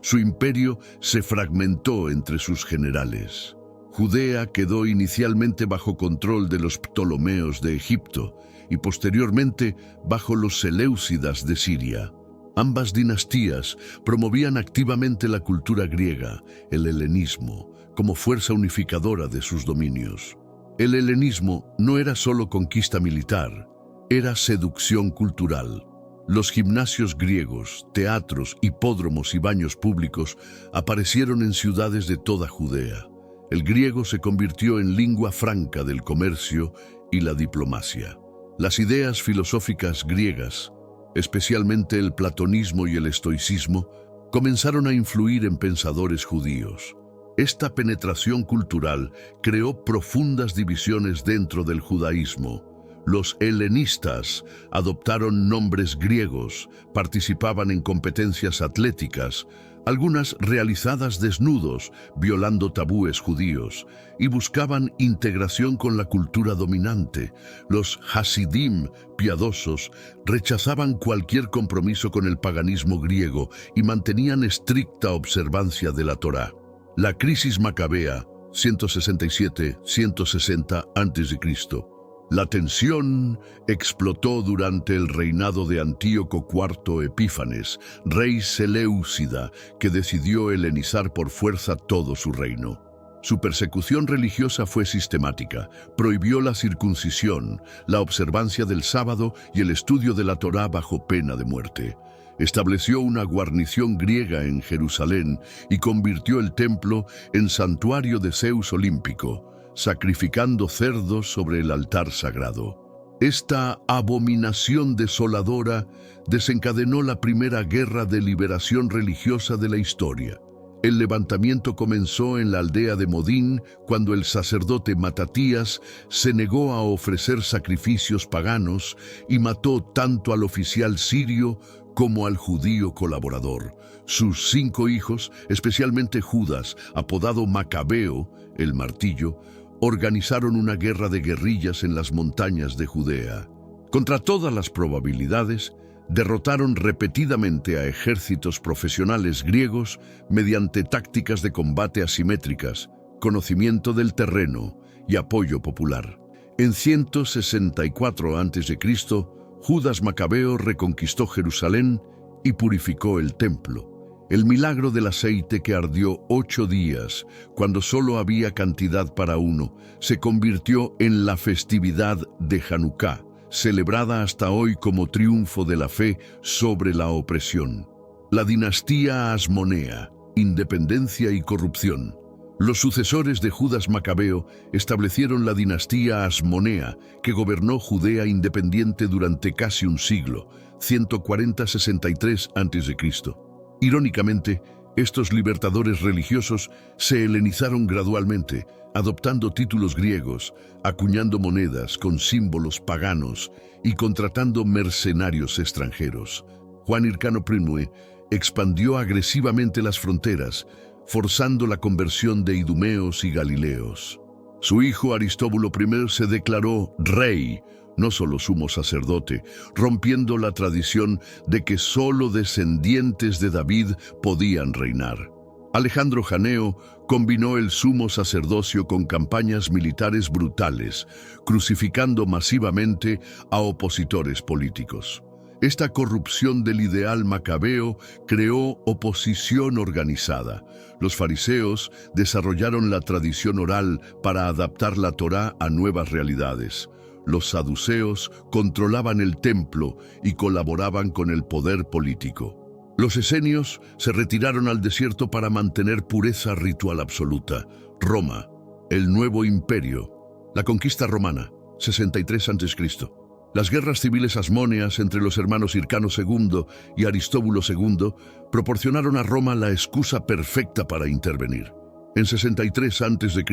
su imperio se fragmentó entre sus generales. Judea quedó inicialmente bajo control de los Ptolomeos de Egipto y posteriormente bajo los Seleucidas de Siria. Ambas dinastías promovían activamente la cultura griega, el helenismo, como fuerza unificadora de sus dominios. El helenismo no era solo conquista militar, era seducción cultural. Los gimnasios griegos, teatros, hipódromos y baños públicos aparecieron en ciudades de toda Judea. El griego se convirtió en lengua franca del comercio y la diplomacia. Las ideas filosóficas griegas, especialmente el platonismo y el estoicismo, comenzaron a influir en pensadores judíos. Esta penetración cultural creó profundas divisiones dentro del judaísmo. Los helenistas adoptaron nombres griegos, participaban en competencias atléticas, algunas realizadas desnudos, violando tabúes judíos, y buscaban integración con la cultura dominante. Los hasidim, piadosos, rechazaban cualquier compromiso con el paganismo griego y mantenían estricta observancia de la Torá. La crisis macabea, 167-160 a.C. La tensión explotó durante el reinado de Antíoco IV Epífanes, rey seleucida, que decidió helenizar por fuerza todo su reino. Su persecución religiosa fue sistemática, prohibió la circuncisión, la observancia del sábado y el estudio de la Torá bajo pena de muerte. Estableció una guarnición griega en Jerusalén y convirtió el templo en santuario de Zeus olímpico, sacrificando cerdos sobre el altar sagrado. Esta abominación desoladora desencadenó la primera guerra de liberación religiosa de la historia. El levantamiento comenzó en la aldea de Modín cuando el sacerdote Matatías se negó a ofrecer sacrificios paganos y mató tanto al oficial sirio como al judío colaborador. Sus 5 hijos, especialmente Judas, apodado Macabeo, el martillo, organizaron una guerra de guerrillas en las montañas de Judea. Contra todas las probabilidades, derrotaron repetidamente a ejércitos profesionales griegos mediante tácticas de combate asimétricas, conocimiento del terreno y apoyo popular. En 164 a.C., Judas Macabeo reconquistó Jerusalén y purificó el templo. El milagro del aceite que ardió 8 días, cuando solo había cantidad para uno, se convirtió en la festividad de Hanukkah, celebrada hasta hoy como triunfo de la fe sobre la opresión. La dinastía Asmonea, independencia y corrupción. Los sucesores de Judas Macabeo establecieron la dinastía Asmonea, que gobernó Judea independiente durante casi un siglo, 140-63 a.C. Irónicamente, estos libertadores religiosos se helenizaron gradualmente, adoptando títulos griegos, acuñando monedas con símbolos paganos y contratando mercenarios extranjeros. Juan Hircano Primue expandió agresivamente las fronteras, forzando la conversión de idumeos y galileos. Su hijo Aristóbulo I se declaró rey, no solo sumo sacerdote, rompiendo la tradición de que solo descendientes de David podían reinar. Alejandro Janeo combinó el sumo sacerdocio con campañas militares brutales, crucificando masivamente a opositores políticos. Esta corrupción del ideal macabeo creó oposición organizada. Los fariseos desarrollaron la tradición oral para adaptar la Torá a nuevas realidades. Los saduceos controlaban el templo y colaboraban con el poder político. Los esenios se retiraron al desierto para mantener pureza ritual absoluta. Roma, el nuevo imperio. La conquista romana, 63 a.C. Las guerras civiles asmóneas entre los hermanos Hircano II y Aristóbulo II proporcionaron a Roma la excusa perfecta para intervenir. En 63 a.C.,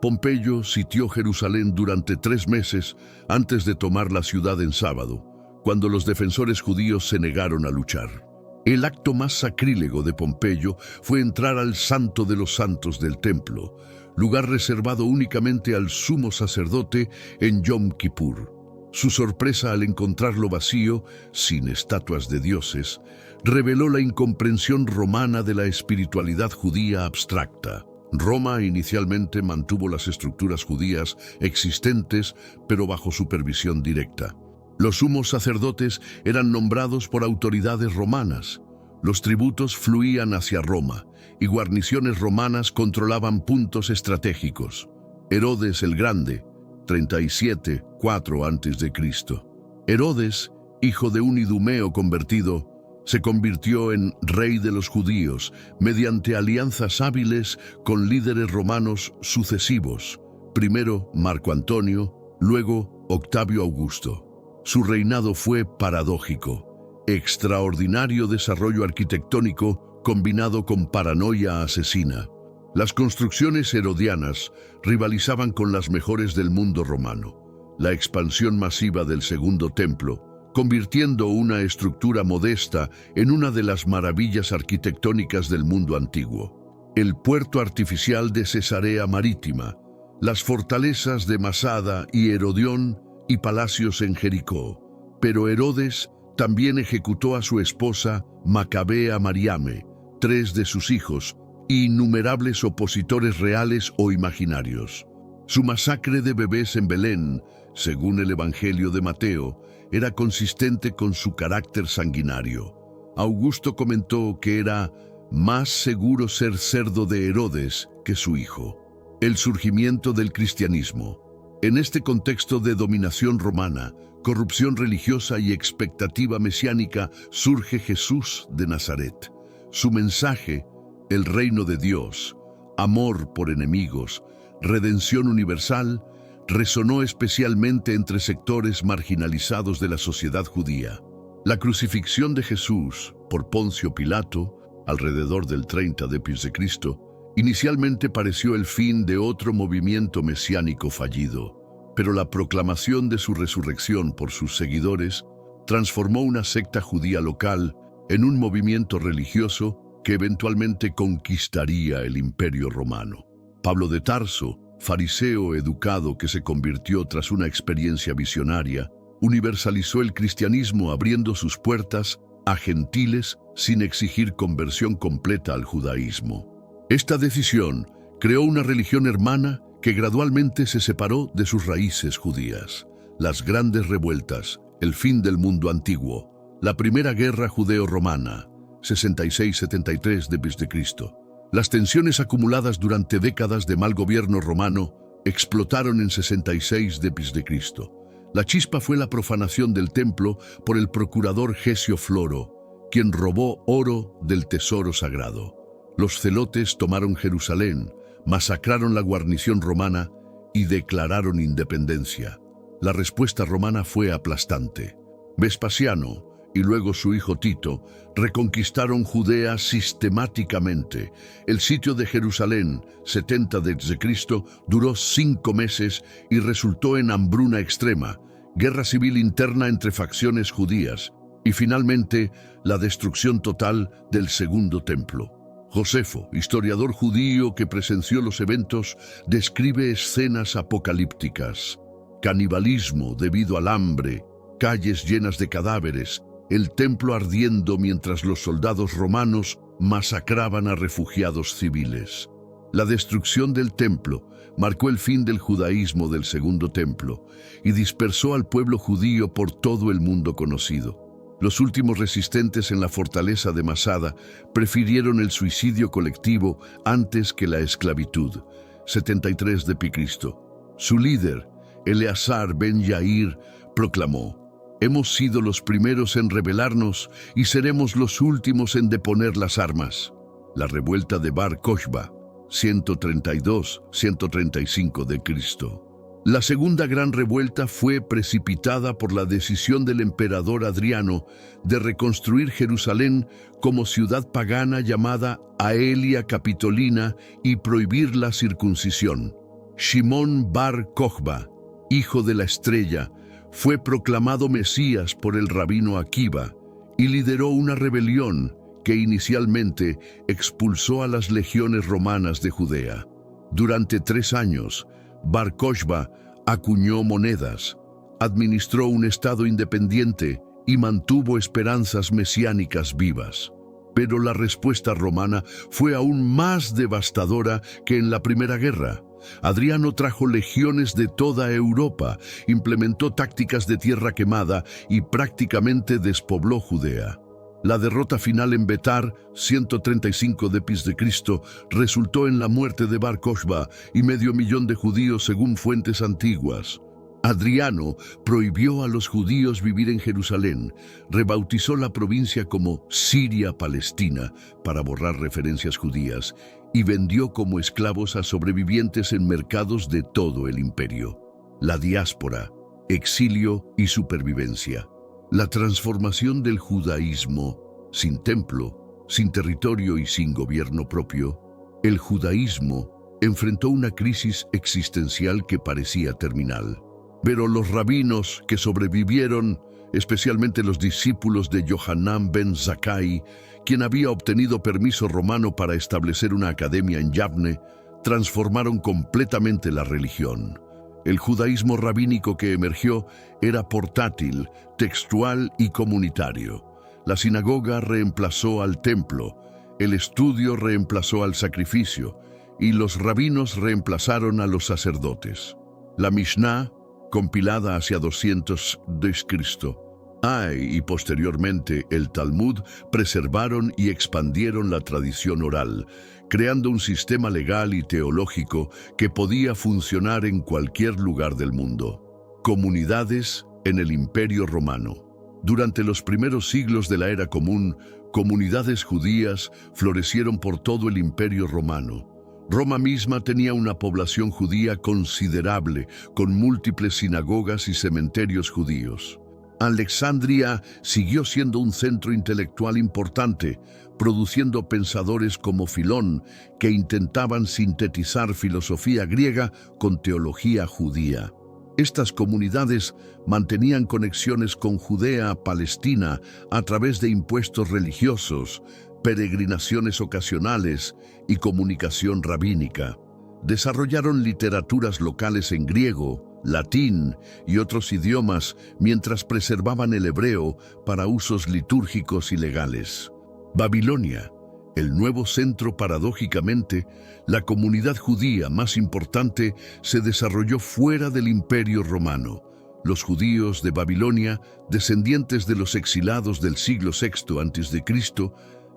Pompeyo sitió Jerusalén durante 3 meses antes de tomar la ciudad en sábado, cuando los defensores judíos se negaron a luchar. El acto más sacrílego de Pompeyo fue entrar al Santo de los Santos del templo, lugar reservado únicamente al sumo sacerdote en Yom Kippur. Su sorpresa al encontrarlo vacío, sin estatuas de dioses, reveló la incomprensión romana de la espiritualidad judía abstracta. Roma inicialmente mantuvo las estructuras judías existentes, pero bajo supervisión directa. Los sumos sacerdotes eran nombrados por autoridades romanas. Los tributos fluían hacia Roma, y guarniciones romanas controlaban puntos estratégicos. Herodes el Grande, 37-4 a.C. Herodes, hijo de un idumeo convertido, se convirtió en rey de los judíos mediante alianzas hábiles con líderes romanos sucesivos, primero Marco Antonio, luego Octavio Augusto. Su reinado fue paradójico, extraordinario desarrollo arquitectónico combinado con paranoia asesina. Las construcciones herodianas rivalizaban con las mejores del mundo romano. La expansión masiva del Segundo Templo, convirtiendo una estructura modesta en una de las maravillas arquitectónicas del mundo antiguo. El puerto artificial de Cesarea Marítima, las fortalezas de Masada y Herodión y palacios en Jericó. Pero Herodes también ejecutó a su esposa Macabea Mariame, 3 de sus hijos, y innumerables opositores reales o imaginarios. Su masacre de bebés en Belén, según el Evangelio de Mateo, era consistente con su carácter sanguinario. Augusto comentó que era más seguro ser cerdo de Herodes que su hijo. El surgimiento del cristianismo. En este contexto de dominación romana, corrupción religiosa y expectativa mesiánica, surge Jesús de Nazaret. Su mensaje, el reino de Dios, amor por enemigos, redención universal, resonó especialmente entre sectores marginalizados de la sociedad judía. La crucifixión de Jesús por Poncio Pilato, alrededor del 30 d.C., inicialmente pareció el fin de otro movimiento mesiánico fallido, pero la proclamación de su resurrección por sus seguidores transformó una secta judía local en un movimiento religioso que eventualmente conquistaría el Imperio Romano. Pablo de Tarso, fariseo educado que se convirtió tras una experiencia visionaria, universalizó el cristianismo abriendo sus puertas a gentiles sin exigir conversión completa al judaísmo. Esta decisión creó una religión hermana que gradualmente se separó de sus raíces judías. Las grandes revueltas, el fin del mundo antiguo, la primera guerra judeo-romana, 66-73 d.C. Las tensiones acumuladas durante décadas de mal gobierno romano explotaron en 66 d.C. La chispa fue la profanación del templo por el procurador Gesio Floro, quien robó oro del tesoro sagrado. Los celotes tomaron Jerusalén, masacraron la guarnición romana y declararon independencia. La respuesta romana fue aplastante. Vespasiano y luego su hijo Tito reconquistaron Judea sistemáticamente. El sitio de Jerusalén, 70 d.C., duró 5 meses y resultó en hambruna extrema, guerra civil interna entre facciones judías y finalmente la destrucción total del Segundo Templo. Josefo, historiador judío que presenció los eventos, describe escenas apocalípticas: canibalismo debido al hambre, calles llenas de cadáveres, el templo ardiendo mientras los soldados romanos masacraban a refugiados civiles. La destrucción del templo marcó el fin del judaísmo del Segundo Templo y dispersó al pueblo judío por todo el mundo conocido. Los últimos resistentes en la fortaleza de Masada prefirieron el suicidio colectivo antes que la esclavitud. 73 d.C. Su líder, Eleazar ben Yair, proclamó: «Hemos sido los primeros en rebelarnos y seremos los últimos en deponer las armas». La revuelta de Bar Kokhba, 132-135 d.C. La segunda gran revuelta fue precipitada por la decisión del emperador Adriano de reconstruir Jerusalén como ciudad pagana llamada Aelia Capitolina y prohibir la circuncisión. Shimón Bar Kokhba, hijo de la estrella, fue proclamado Mesías por el rabino Akiva y lideró una rebelión que inicialmente expulsó a las legiones romanas de Judea. Durante 3 años, Bar Kokhba acuñó monedas, administró un estado independiente y mantuvo esperanzas mesiánicas vivas. Pero la respuesta romana fue aún más devastadora que en la Primera Guerra. Adriano trajo legiones de toda Europa, implementó tácticas de tierra quemada y prácticamente despobló Judea. La derrota final en Betar, 135 d.C., resultó en la muerte de Bar Kokhba y 500.000 de judíos según fuentes antiguas. Adriano prohibió a los judíos vivir en Jerusalén, rebautizó la provincia como Siria-Palestina para borrar referencias judías y vendió como esclavos a sobrevivientes en mercados de todo el imperio. La diáspora, exilio y supervivencia. La transformación del judaísmo, sin templo, sin territorio y sin gobierno propio. El judaísmo enfrentó una crisis existencial que parecía terminal. Pero los rabinos que sobrevivieron, especialmente los discípulos de Yohanan ben Zakkai, quien había obtenido permiso romano para establecer una academia en Yavne, transformaron completamente la religión. El judaísmo rabínico que emergió era portátil, textual y comunitario. La sinagoga reemplazó al templo, el estudio reemplazó al sacrificio y los rabinos reemplazaron a los sacerdotes. La Mishnah, compilada hacia 200 d.C., y posteriormente el Talmud preservaron y expandieron la tradición oral, creando un sistema legal y teológico que podía funcionar en cualquier lugar del mundo. Comunidades en el Imperio Romano. Durante los primeros siglos de la Era Común, comunidades judías florecieron por todo el Imperio Romano. Roma misma tenía una población judía considerable, con múltiples sinagogas y cementerios judíos. Alejandría siguió siendo un centro intelectual importante, produciendo pensadores como Filón, que intentaban sintetizar filosofía griega con teología judía. Estas comunidades mantenían conexiones con Judea, Palestina, a través de impuestos religiosos, peregrinaciones ocasionales y comunicación rabínica. Desarrollaron literaturas locales en griego, latín y otros idiomas mientras preservaban el hebreo para usos litúrgicos y legales. Babilonia, el nuevo centro. Paradójicamente, la comunidad judía más importante se desarrolló fuera del Imperio Romano. Los judíos de Babilonia, descendientes de los exilados del siglo VI a.C.,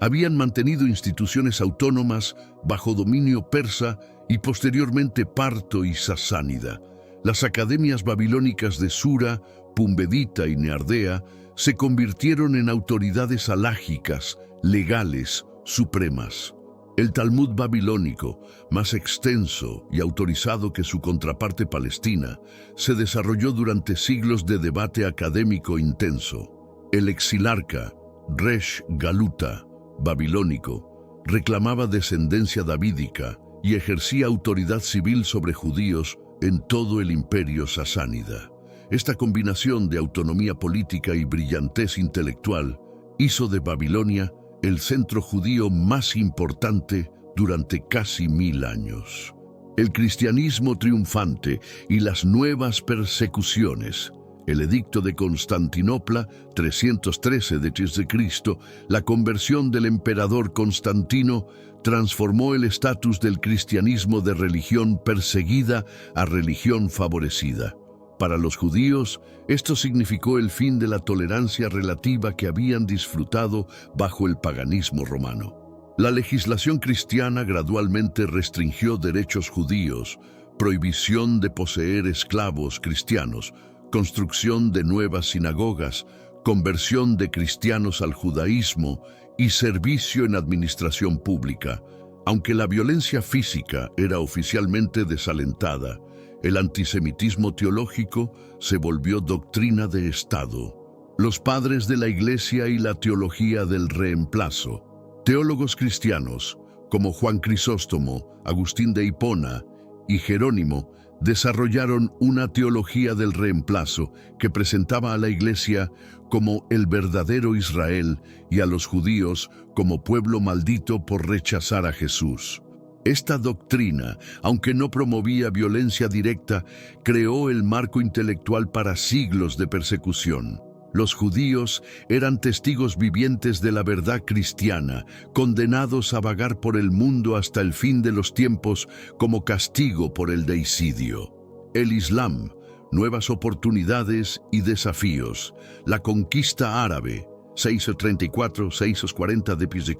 habían mantenido instituciones autónomas bajo dominio persa y posteriormente parto y sasánida. Las academias babilónicas de Sura, Pumbedita y Neardea se convirtieron en autoridades alágicas, legales, supremas. El Talmud babilónico, más extenso y autorizado que su contraparte palestina, se desarrolló durante siglos de debate académico intenso. El exilarca, Resh Galuta, babilónico, reclamaba descendencia davídica y ejercía autoridad civil sobre judíos en todo el imperio sasánida. Esta combinación de autonomía política y brillantez intelectual hizo de Babilonia el centro judío más importante durante casi 1000 años. El cristianismo triunfante y las nuevas persecuciones. El edicto de Constantinopla, 313 d.C., la conversión del emperador Constantino, transformó el estatus del cristianismo de religión perseguida a religión favorecida. Para los judíos, esto significó el fin de la tolerancia relativa que habían disfrutado bajo el paganismo romano. La legislación cristiana gradualmente restringió derechos judíos, prohibición de poseer esclavos cristianos, construcción de nuevas sinagogas, conversión de cristianos al judaísmo y servicio en administración pública. Aunque la violencia física era oficialmente desalentada, El antisemitismo teológico se volvió doctrina de Estado. Los padres de la Iglesia y la teología del reemplazo. Teólogos cristianos, como Juan Crisóstomo, Agustín de Hipona y Jerónimo, desarrollaron una teología del reemplazo que presentaba a la Iglesia como el verdadero Israel y a los judíos como pueblo maldito por rechazar a Jesús. Esta doctrina, aunque no promovía violencia directa, creó el marco intelectual para siglos de persecución. Los judíos eran testigos vivientes de la verdad cristiana, condenados a vagar por el mundo hasta el fin de los tiempos como castigo por el deicidio. El Islam, nuevas oportunidades y desafíos. La conquista árabe, 634-640 d.C.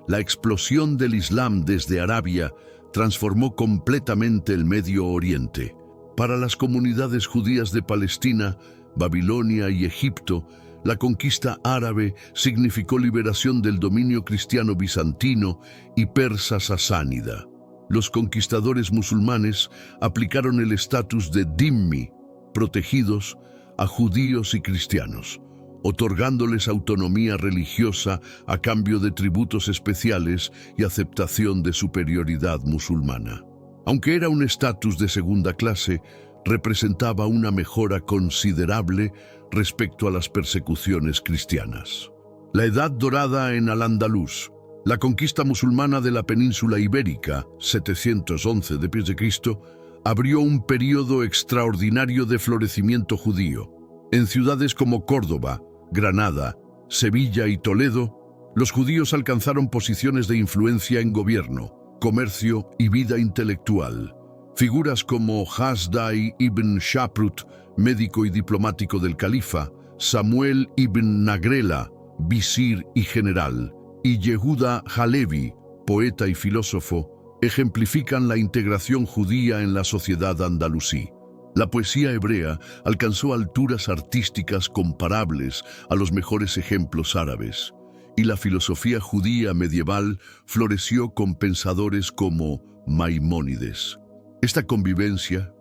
La explosión del Islam desde Arabia transformó completamente el Medio Oriente. Para las comunidades judías de Palestina, Babilonia y Egipto, la conquista árabe significó liberación del dominio cristiano bizantino y persa sasánida. Los conquistadores musulmanes aplicaron el estatus de dhimmi, protegidos, a judíos y cristianos, otorgándoles autonomía religiosa a cambio de tributos especiales y aceptación de superioridad musulmana. Aunque era un estatus de segunda clase, representaba una mejora considerable respecto a las persecuciones cristianas. La Edad Dorada en Al-Ándalus. La conquista musulmana de la península ibérica, 711 d.C., abrió un período extraordinario de florecimiento judío. En ciudades como Córdoba, Granada, Sevilla y Toledo, los judíos alcanzaron posiciones de influencia en gobierno, comercio y vida intelectual. Figuras como Hasdai ibn Shaprut, médico y diplomático del califa, Samuel ibn Nagrela, visir y general, y Yehuda Halevi, poeta y filósofo, ejemplifican la integración judía en la sociedad andalusí. La poesía hebrea alcanzó alturas artísticas comparables a los mejores ejemplos árabes, y la filosofía judía medieval floreció con pensadores como Maimónides. Esta convivencia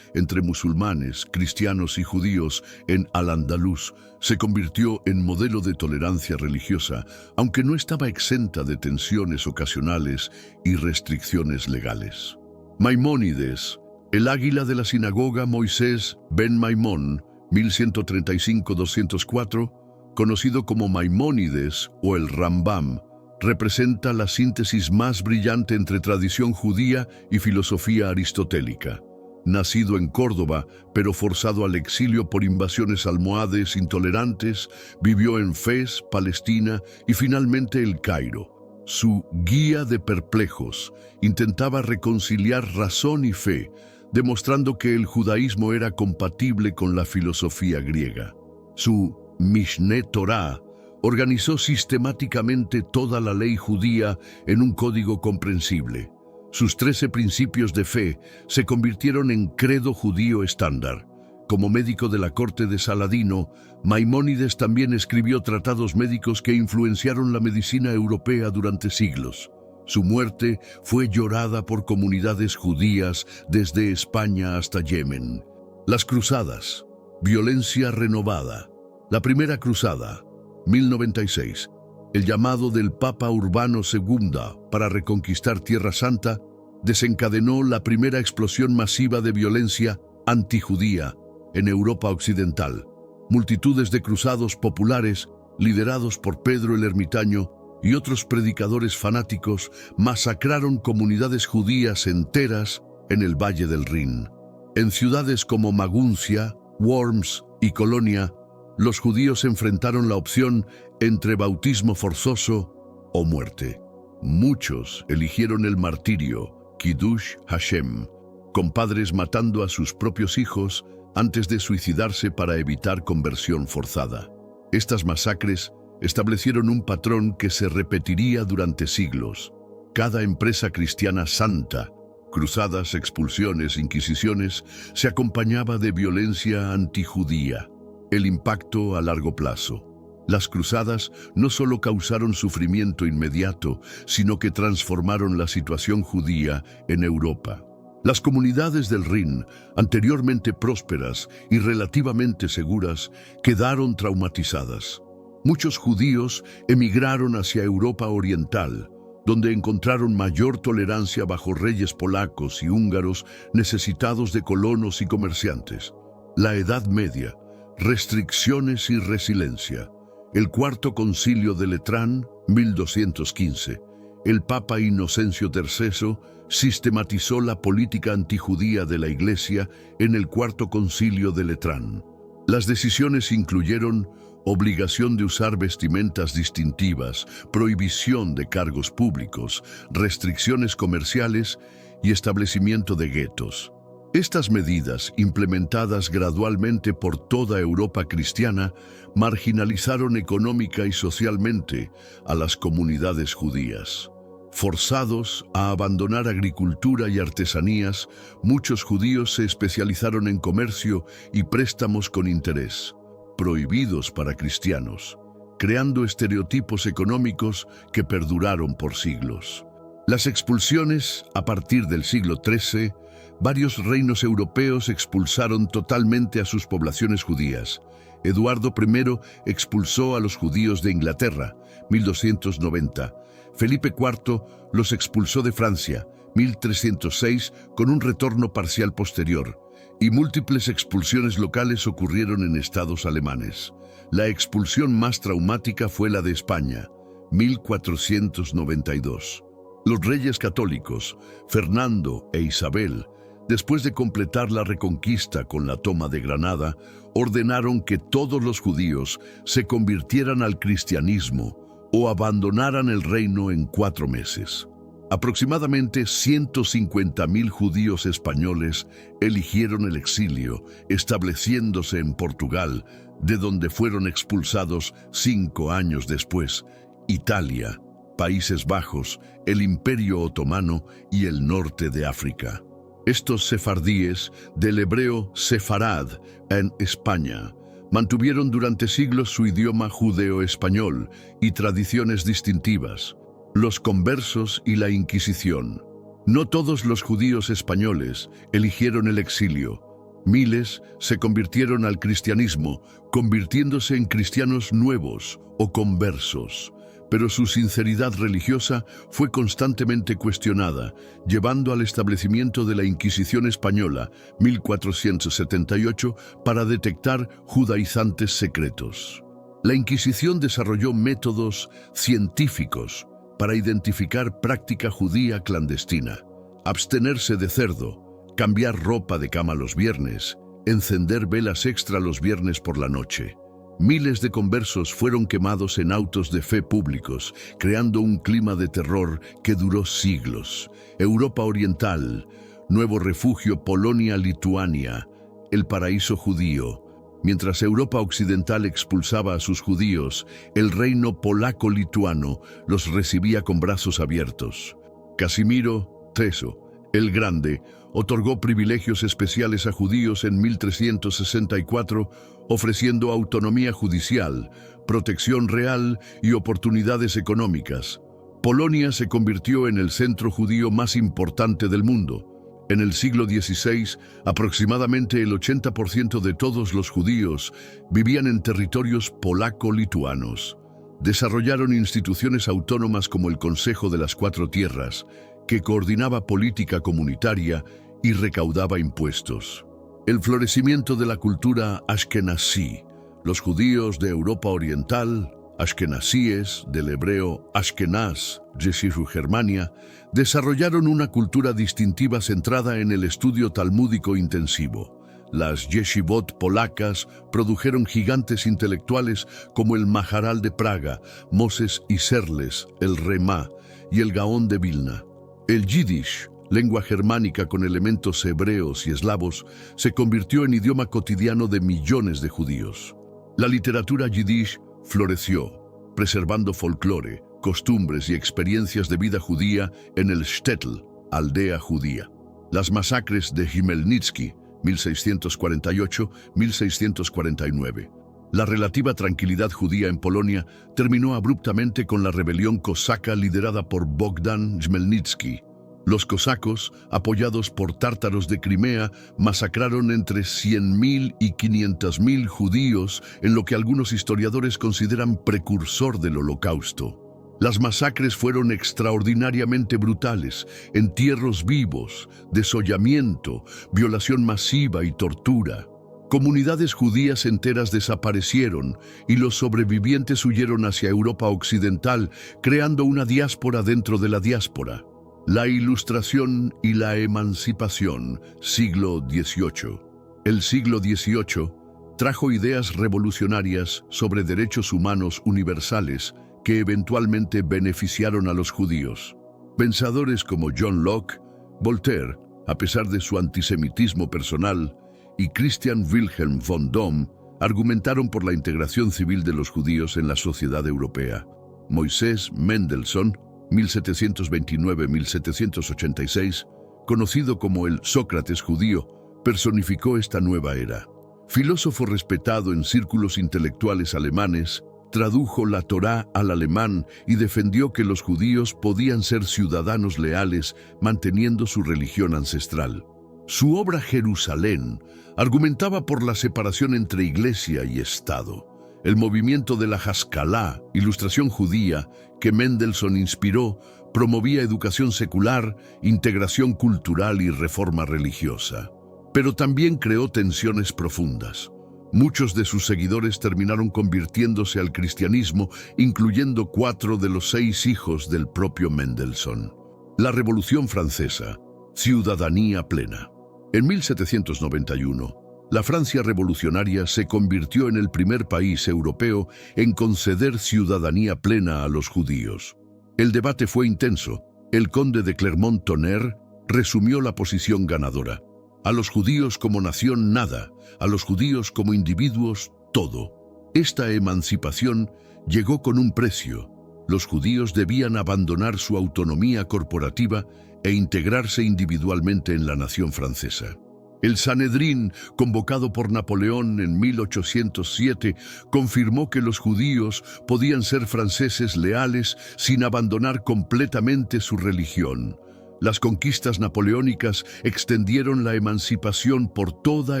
entre musulmanes, cristianos y judíos en Al-Ándalus se convirtió en modelo de tolerancia religiosa, aunque no estaba exenta de tensiones ocasionales y restricciones legales. Maimónides, el águila de la sinagoga Moisés ben Maimón, 1135-204, conocido como Maimónides o el Rambam, representa la síntesis más brillante entre tradición judía y filosofía aristotélica. Nacido en Córdoba, pero forzado al exilio por invasiones almohades intolerantes, vivió en Fez, Palestina y finalmente El Cairo. Su Guía de Perplejos intentaba reconciliar razón y fe, demostrando que el judaísmo era compatible con la filosofía griega. Su Mishneh Torah organizó sistemáticamente toda la ley judía en un código comprensible. Sus 13 principios de fe se convirtieron en credo judío estándar. Como médico de la corte de Saladino, Maimónides también escribió tratados médicos que influenciaron la medicina europea durante siglos. Su muerte fue llorada por comunidades judías desde España hasta Yemen. Las cruzadas. Violencia renovada. La primera cruzada, 1096, el llamado del Papa Urbano II para reconquistar Tierra Santa, desencadenó la primera explosión masiva de violencia antijudía en Europa Occidental. Multitudes de cruzados populares, liderados por Pedro el Ermitaño y otros predicadores fanáticos, masacraron comunidades judías enteras en el Valle del Rin. En ciudades como Maguncia, Worms y Colonia, los judíos enfrentaron la opción entre bautismo forzoso o muerte. Muchos eligieron el martirio, Kiddush Hashem, con padres matando a sus propios hijos antes de suicidarse para evitar conversión forzada. Estas masacres establecieron un patrón que se repetiría durante siglos. Cada empresa cristiana santa, cruzadas, expulsiones, inquisiciones, se acompañaba de violencia antijudía. El impacto a largo plazo. Las cruzadas no solo causaron sufrimiento inmediato, sino que transformaron la situación judía en Europa. Las comunidades del Rin, anteriormente prósperas y relativamente seguras, quedaron traumatizadas. Muchos judíos emigraron hacia Europa Oriental, donde encontraron mayor tolerancia bajo reyes polacos y húngaros necesitados de colonos y comerciantes. La Edad Media, restricciones y resiliencia. El Cuarto Concilio de Letrán, 1215. El Papa Inocencio III sistematizó la política antijudía de la Iglesia en el Cuarto Concilio de Letrán. Las decisiones incluyeron obligación de usar vestimentas distintivas, prohibición de cargos públicos, restricciones comerciales y establecimiento de guetos. Estas medidas, implementadas gradualmente por toda Europa cristiana, marginalizaron económica y socialmente a las comunidades judías. Forzados a abandonar agricultura y artesanías, muchos judíos se especializaron en comercio y préstamos con interés, prohibidos para cristianos, creando estereotipos económicos que perduraron por siglos. Las expulsiones, a partir del siglo XIII, varios reinos europeos expulsaron totalmente a sus poblaciones judías. Eduardo I expulsó a los judíos de Inglaterra, 1290. Felipe IV los expulsó de Francia, 1306, con un retorno parcial posterior, y múltiples expulsiones locales ocurrieron en estados alemanes. La expulsión más traumática fue la de España, 1492. Los reyes católicos, Fernando e Isabel, después de completar la reconquista con la toma de Granada, ordenaron que todos los judíos se convirtieran al cristianismo o abandonaran el reino en 4 meses. Aproximadamente 150.000 judíos españoles eligieron el exilio, estableciéndose en Portugal, de donde fueron expulsados 5 años después, Italia, Países Bajos, el Imperio Otomano y el norte de África. Estos sefardíes, del hebreo sefarad en España, mantuvieron durante siglos su idioma judeo-español y tradiciones distintivas. Los conversos y la Inquisición. No todos los judíos españoles eligieron el exilio. Miles se convirtieron al cristianismo, convirtiéndose en cristianos nuevos o conversos. Pero su sinceridad religiosa fue constantemente cuestionada, llevando al establecimiento de la Inquisición española, 1478, para detectar judaizantes secretos. La Inquisición desarrolló métodos científicos para identificar práctica judía clandestina: abstenerse de cerdo, cambiar ropa de cama los viernes, encender velas extra los viernes por la noche. Miles de conversos fueron quemados en autos de fe públicos, creando un clima de terror que duró siglos. Europa Oriental, nuevo refugio Polonia-Lituania, el paraíso judío. Mientras Europa Occidental expulsaba a sus judíos, el reino polaco-lituano los recibía con brazos abiertos. Casimiro III, el Grande, otorgó privilegios especiales a judíos en 1364, ofreciendo autonomía judicial, protección real y oportunidades económicas. Polonia se convirtió en el centro judío más importante del mundo. En el siglo XVI, aproximadamente el 80% de todos los judíos vivían en territorios polaco-lituanos. Desarrollaron instituciones autónomas como el Consejo de las Cuatro Tierras, que coordinaba política comunitaria y recaudaba impuestos. El florecimiento de la cultura ashkenazí. Los judíos de Europa Oriental, ashkenazíes, del hebreo Ashkenaz, Yeshivu Germania, desarrollaron una cultura distintiva centrada en el estudio talmúdico intensivo. Las yeshivot polacas produjeron gigantes intelectuales como el Maharal de Praga, Moses Isserles, el Remá y el Gaón de Vilna. El Yiddish, lengua germánica con elementos hebreos y eslavos, se convirtió en idioma cotidiano de millones de judíos. La literatura yiddish floreció, preservando folclore, costumbres y experiencias de vida judía en el shtetl, aldea judía. Las masacres de Khmelnytsky, 1648-1649. La relativa tranquilidad judía en Polonia terminó abruptamente con la rebelión cosaca liderada por Bogdan Khmelnytsky. Los cosacos, apoyados por tártaros de Crimea, masacraron entre 100.000 y 500.000 judíos en lo que algunos historiadores consideran precursor del Holocausto. Las masacres fueron extraordinariamente brutales: entierros vivos, desollamiento, violación masiva y tortura. Comunidades judías enteras desaparecieron y los sobrevivientes huyeron hacia Europa Occidental, creando una diáspora dentro de la diáspora. La Ilustración y la Emancipación, siglo XVIII. El siglo XVIII trajo ideas revolucionarias sobre derechos humanos universales que eventualmente beneficiaron a los judíos. Pensadores como John Locke, Voltaire, a pesar de su antisemitismo personal, y Christian Wilhelm von Dohm argumentaron por la integración civil de los judíos en la sociedad europea. Moisés Mendelssohn, 1729-1786, conocido como el Sócrates judío, personificó esta nueva era. Filósofo respetado en círculos intelectuales alemanes, tradujo la Torá al alemán y defendió que los judíos podían ser ciudadanos leales manteniendo su religión ancestral. Su obra Jerusalén argumentaba por la separación entre iglesia y Estado. El movimiento de la Haskalah, ilustración judía, que Mendelssohn inspiró, promovía educación secular, integración cultural y reforma religiosa. Pero también creó tensiones profundas. Muchos de sus seguidores terminaron convirtiéndose al cristianismo, incluyendo 4 de los 6 hijos del propio Mendelssohn. La Revolución Francesa, ciudadanía plena. En 1791, la Francia revolucionaria se convirtió en el primer país europeo en conceder ciudadanía plena a los judíos. El debate fue intenso. El conde de Clermont-Tonnerre resumió la posición ganadora: a los judíos como nación nada, a los judíos como individuos todo. Esta emancipación llegó con un precio. Los judíos debían abandonar su autonomía corporativa e integrarse individualmente en la nación francesa. El Sanedrín, convocado por Napoleón en 1807, confirmó que los judíos podían ser franceses leales sin abandonar completamente su religión. Las conquistas napoleónicas extendieron la emancipación por toda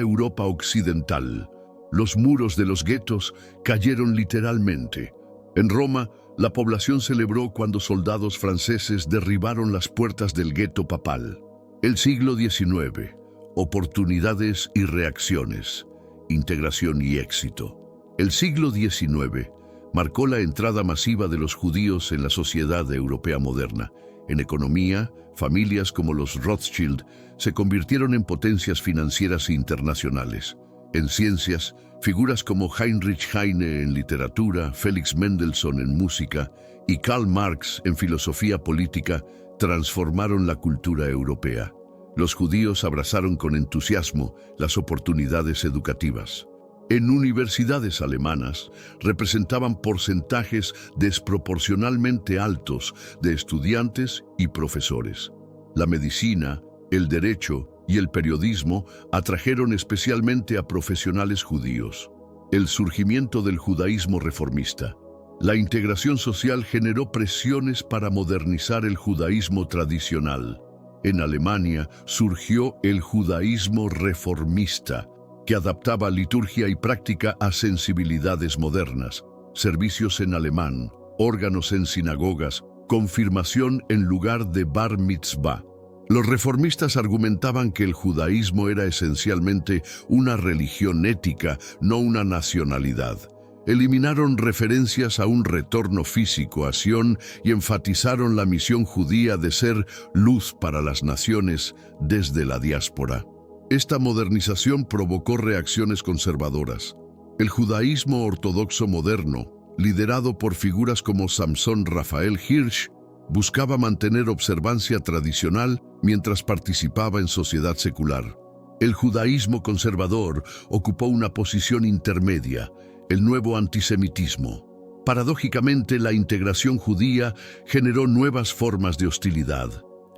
Europa occidental. Los muros de los guetos cayeron literalmente. En Roma, la población celebró cuando soldados franceses derribaron las puertas del gueto papal. El siglo XIX. Oportunidades y reacciones, integración y éxito. El siglo XIX marcó la entrada masiva de los judíos en la sociedad europea moderna. En economía, familias como los Rothschild se convirtieron en potencias financieras internacionales. En ciencias, figuras como Heinrich Heine en literatura, Felix Mendelssohn en música y Karl Marx en filosofía política transformaron la cultura europea. Los judíos abrazaron con entusiasmo las oportunidades educativas. En universidades alemanas representaban porcentajes desproporcionalmente altos de estudiantes y profesores. La medicina, el derecho y el periodismo atrajeron especialmente a profesionales judíos. El surgimiento del judaísmo reformista. La integración social generó presiones para modernizar el judaísmo tradicional. En Alemania surgió el judaísmo reformista, que adaptaba liturgia y práctica a sensibilidades modernas, servicios en alemán, órganos en sinagogas, confirmación en lugar de bar mitzvah. Los reformistas argumentaban que el judaísmo era esencialmente una religión ética, no una nacionalidad. Eliminaron referencias a un retorno físico a Sion y enfatizaron la misión judía de ser luz para las naciones desde la diáspora. Esta modernización provocó reacciones conservadoras. El judaísmo ortodoxo moderno, liderado por figuras como Samson Raphael Hirsch, buscaba mantener observancia tradicional mientras participaba en sociedad secular. El judaísmo conservador ocupó una posición intermedia, el nuevo antisemitismo. Paradójicamente, la integración judía generó nuevas formas de hostilidad.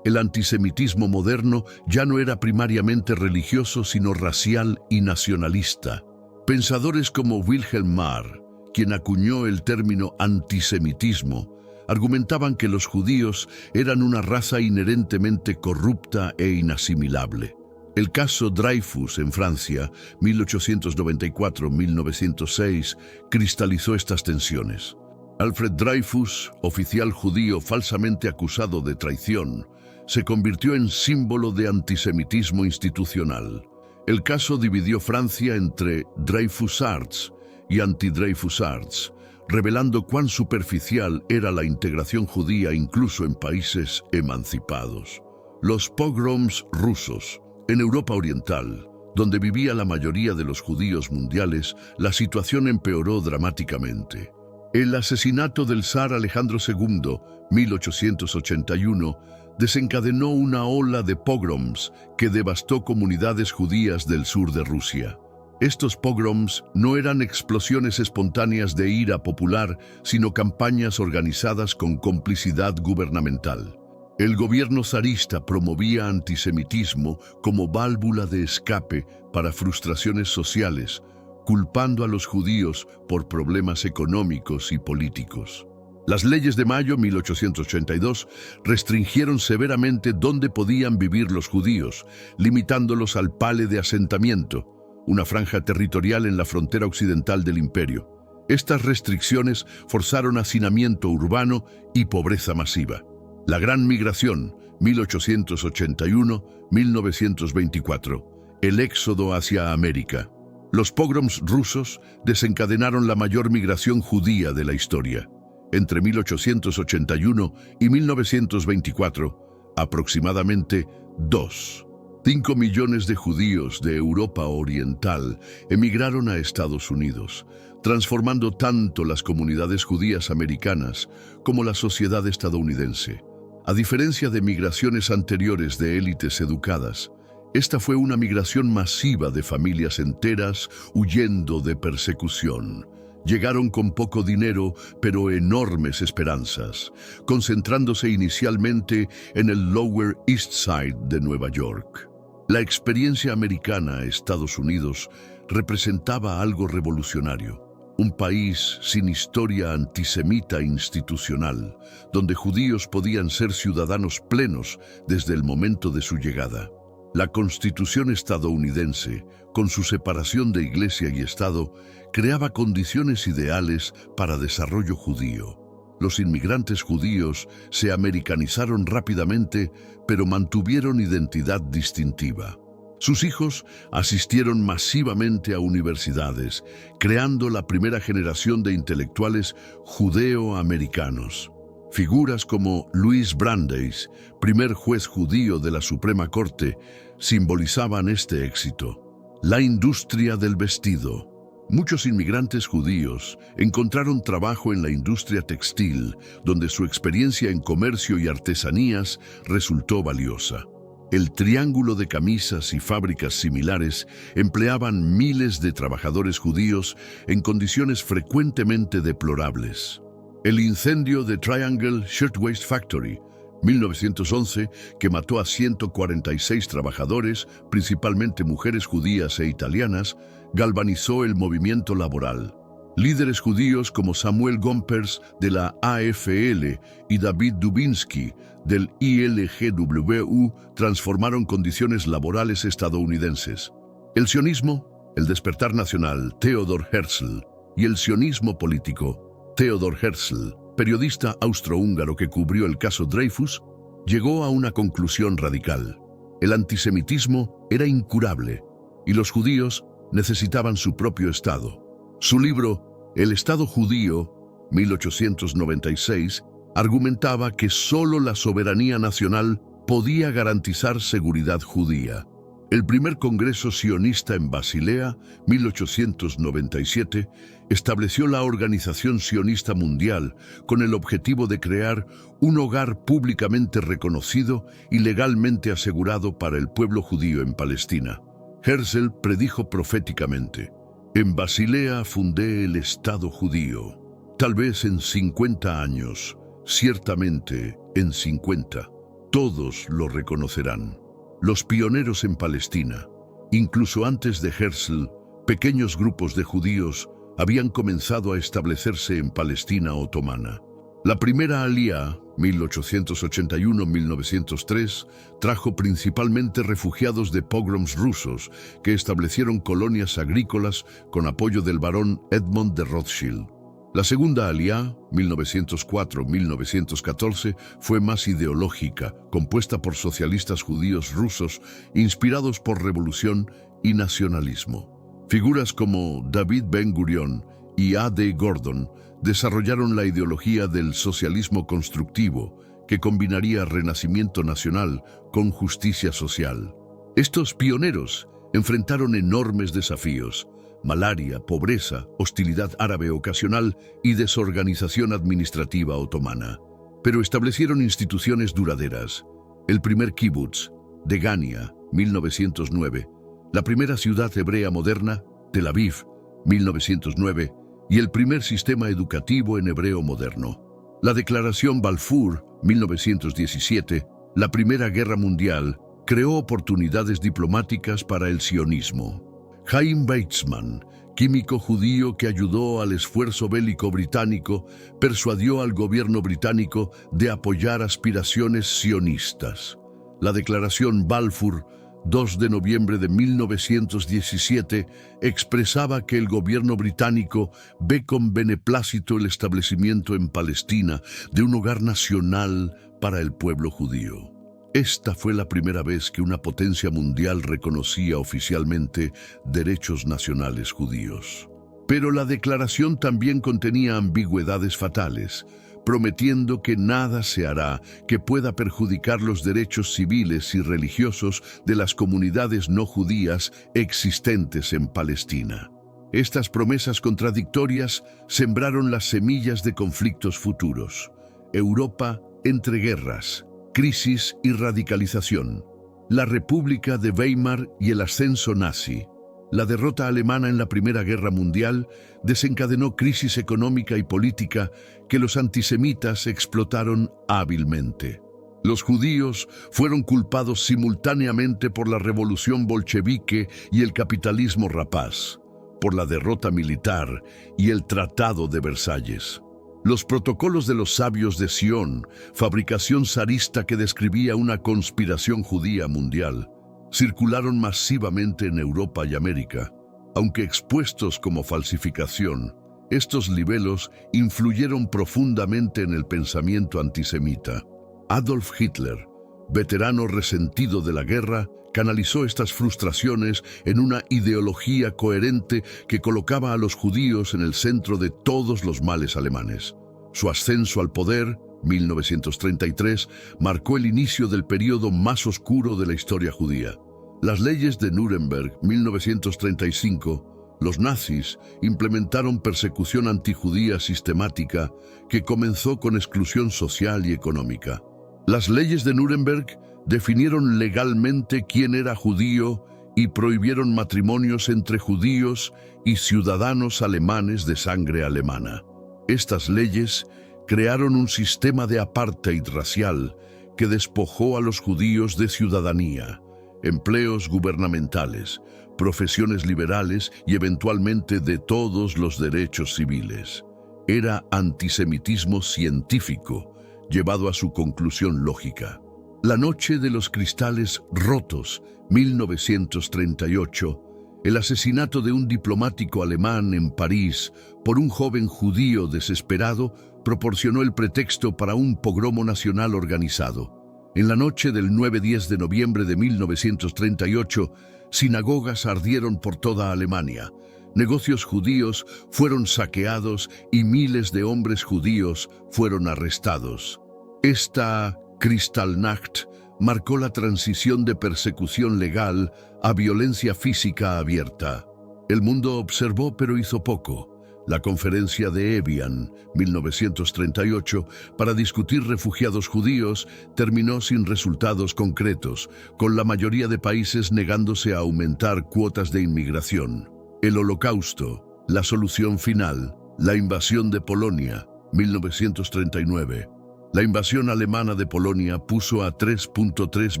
El antisemitismo moderno ya no era primariamente religioso, sino racial y nacionalista. Pensadores como Wilhelm Marr, quien acuñó el término antisemitismo, argumentaban que los judíos eran una raza inherentemente corrupta e inasimilable. El caso Dreyfus en Francia, 1894-1906, cristalizó estas tensiones. Alfred Dreyfus, oficial judío falsamente acusado de traición, se convirtió en símbolo de antisemitismo institucional. El caso dividió Francia entre Dreyfusards y anti-Dreyfusards, revelando cuán superficial era la integración judía incluso en países emancipados. Los pogroms rusos. En Europa Oriental, donde vivía la mayoría de los judíos mundiales, la situación empeoró dramáticamente. El asesinato del zar Alejandro II, 1881, desencadenó una ola de pogroms que devastó comunidades judías del sur de Rusia. Estos pogroms no eran explosiones espontáneas de ira popular, sino campañas organizadas con complicidad gubernamental. El gobierno zarista promovía antisemitismo como válvula de escape para frustraciones sociales, culpando a los judíos por problemas económicos y políticos. Las leyes de mayo 1882 restringieron severamente dónde podían vivir los judíos, limitándolos al pale de asentamiento, una franja territorial en la frontera occidental del imperio. Estas restricciones forzaron hacinamiento urbano y pobreza masiva. La Gran Migración, 1881-1924, el éxodo hacia América. Los pogroms rusos desencadenaron la mayor migración judía de la historia. Entre 1881 y 1924, aproximadamente 2,5 millones de judíos de Europa Oriental emigraron a Estados Unidos, transformando tanto las comunidades judías americanas como la sociedad estadounidense. A diferencia de migraciones anteriores de élites educadas, esta fue una migración masiva de familias enteras huyendo de persecución. Llegaron con poco dinero, pero enormes esperanzas, concentrándose inicialmente en el Lower East Side de Nueva York. La experiencia americana a Estados Unidos representaba algo revolucionario. Un país sin historia antisemita institucional, donde judíos podían ser ciudadanos plenos desde el momento de su llegada. La Constitución estadounidense, con su separación de Iglesia y Estado, creaba condiciones ideales para desarrollo judío. Los inmigrantes judíos se americanizaron rápidamente, pero mantuvieron identidad distintiva. Sus hijos asistieron masivamente a universidades, creando la primera generación de intelectuales judeo-americanos. Figuras como Louis Brandeis, primer juez judío de la Suprema Corte, simbolizaban este éxito. La industria del vestido. Muchos inmigrantes judíos encontraron trabajo en la industria textil, donde su experiencia en comercio y artesanías resultó valiosa. El triángulo de camisas y fábricas similares empleaban miles de trabajadores judíos en condiciones frecuentemente deplorables. El incendio de Triangle Shirtwaist Factory, 1911, que mató a 146 trabajadores, principalmente mujeres judías e italianas, galvanizó el movimiento laboral. Líderes judíos como Samuel Gompers de la AFL y David Dubinsky del ILGWU transformaron condiciones laborales estadounidenses. El sionismo, el despertar nacional, Theodor Herzl, y el sionismo político, Theodor Herzl, periodista austrohúngaro que cubrió el caso Dreyfus, llegó a una conclusión radical. El antisemitismo era incurable y los judíos necesitaban su propio Estado. Su libro, El Estado Judío, 1896, argumentaba que solo la soberanía nacional podía garantizar seguridad judía. El primer Congreso Sionista en Basilea, 1897, estableció la Organización Sionista Mundial con el objetivo de crear un hogar públicamente reconocido y legalmente asegurado para el pueblo judío en Palestina. Herzl predijo proféticamente: en Basilea fundé el Estado judío. Tal vez en 50 años, ciertamente en 50, todos lo reconocerán. Los pioneros en Palestina, incluso antes de Herzl, pequeños grupos de judíos habían comenzado a establecerse en Palestina otomana. La primera Aliyá, 1881-1903, trajo principalmente refugiados de pogroms rusos que establecieron colonias agrícolas con apoyo del barón Edmond de Rothschild. La segunda Aliyá, 1904-1914, fue más ideológica, compuesta por socialistas judíos rusos inspirados por revolución y nacionalismo. Figuras como David Ben-Gurión y A.D. Gordon desarrollaron la ideología del socialismo constructivo, que combinaría renacimiento nacional con justicia social. Estos pioneros enfrentaron enormes desafíos: malaria, pobreza, hostilidad árabe ocasional y desorganización administrativa otomana. Pero establecieron instituciones duraderas. El primer kibutz, Degania, 1909, la primera ciudad hebrea moderna, Tel Aviv, 1909, y el primer sistema educativo en hebreo moderno. La Declaración Balfour, 1917, la Primera Guerra Mundial, creó oportunidades diplomáticas para el sionismo. Chaim Weizmann, químico judío que ayudó al esfuerzo bélico británico, persuadió al gobierno británico de apoyar aspiraciones sionistas. La Declaración Balfour, 2 de noviembre de 1917, expresaba que el gobierno británico ve con beneplácito el establecimiento en Palestina de un hogar nacional para el pueblo judío. Esta fue la primera vez que una potencia mundial reconocía oficialmente derechos nacionales judíos. Pero la declaración también contenía ambigüedades fatales, prometiendo que nada se hará que pueda perjudicar los derechos civiles y religiosos de las comunidades no judías existentes en Palestina. Estas promesas contradictorias sembraron las semillas de conflictos futuros. Europa entre guerras, crisis y radicalización. La República de Weimar y el ascenso nazi. La derrota alemana en la Primera Guerra Mundial desencadenó crisis económica y política que los antisemitas explotaron hábilmente. Los judíos fueron culpados simultáneamente por la revolución bolchevique y el capitalismo rapaz, por la derrota militar y el Tratado de Versalles. Los protocolos de los sabios de Sion, fabricación zarista que describía una conspiración judía mundial, circularon masivamente en Europa y América. Aunque expuestos como falsificación, estos libelos influyeron profundamente en el pensamiento antisemita. Adolf Hitler, veterano resentido de la guerra, canalizó estas frustraciones en una ideología coherente que colocaba a los judíos en el centro de todos los males alemanes. Su ascenso al poder, 1933, marcó el inicio del período más oscuro de la historia judía. Las leyes de Nuremberg, 1935, los nazis implementaron persecución antijudía sistemática que comenzó con exclusión social y económica. Las leyes de Nuremberg definieron legalmente quién era judío y prohibieron matrimonios entre judíos y ciudadanos alemanes de sangre alemana. Estas leyes crearon un sistema de apartheid racial que despojó a los judíos de ciudadanía, empleos gubernamentales, profesiones liberales y eventualmente de todos los derechos civiles. Era antisemitismo científico, llevado a su conclusión lógica. La noche de los cristales rotos, 1938, el asesinato de un diplomático alemán en París por un joven judío desesperado proporcionó el pretexto para un pogromo nacional organizado. En la noche del 9-10 de noviembre de 1938, sinagogas ardieron por toda Alemania. Negocios judíos fueron saqueados y miles de hombres judíos fueron arrestados. Esta Kristallnacht marcó la transición de persecución legal a violencia física abierta. El mundo observó pero hizo poco. La Conferencia de Evian, 1938, para discutir refugiados judíos, terminó sin resultados concretos, con la mayoría de países negándose a aumentar cuotas de inmigración. El Holocausto, la solución final, la invasión de Polonia, 1939. La invasión alemana de Polonia puso a 3.3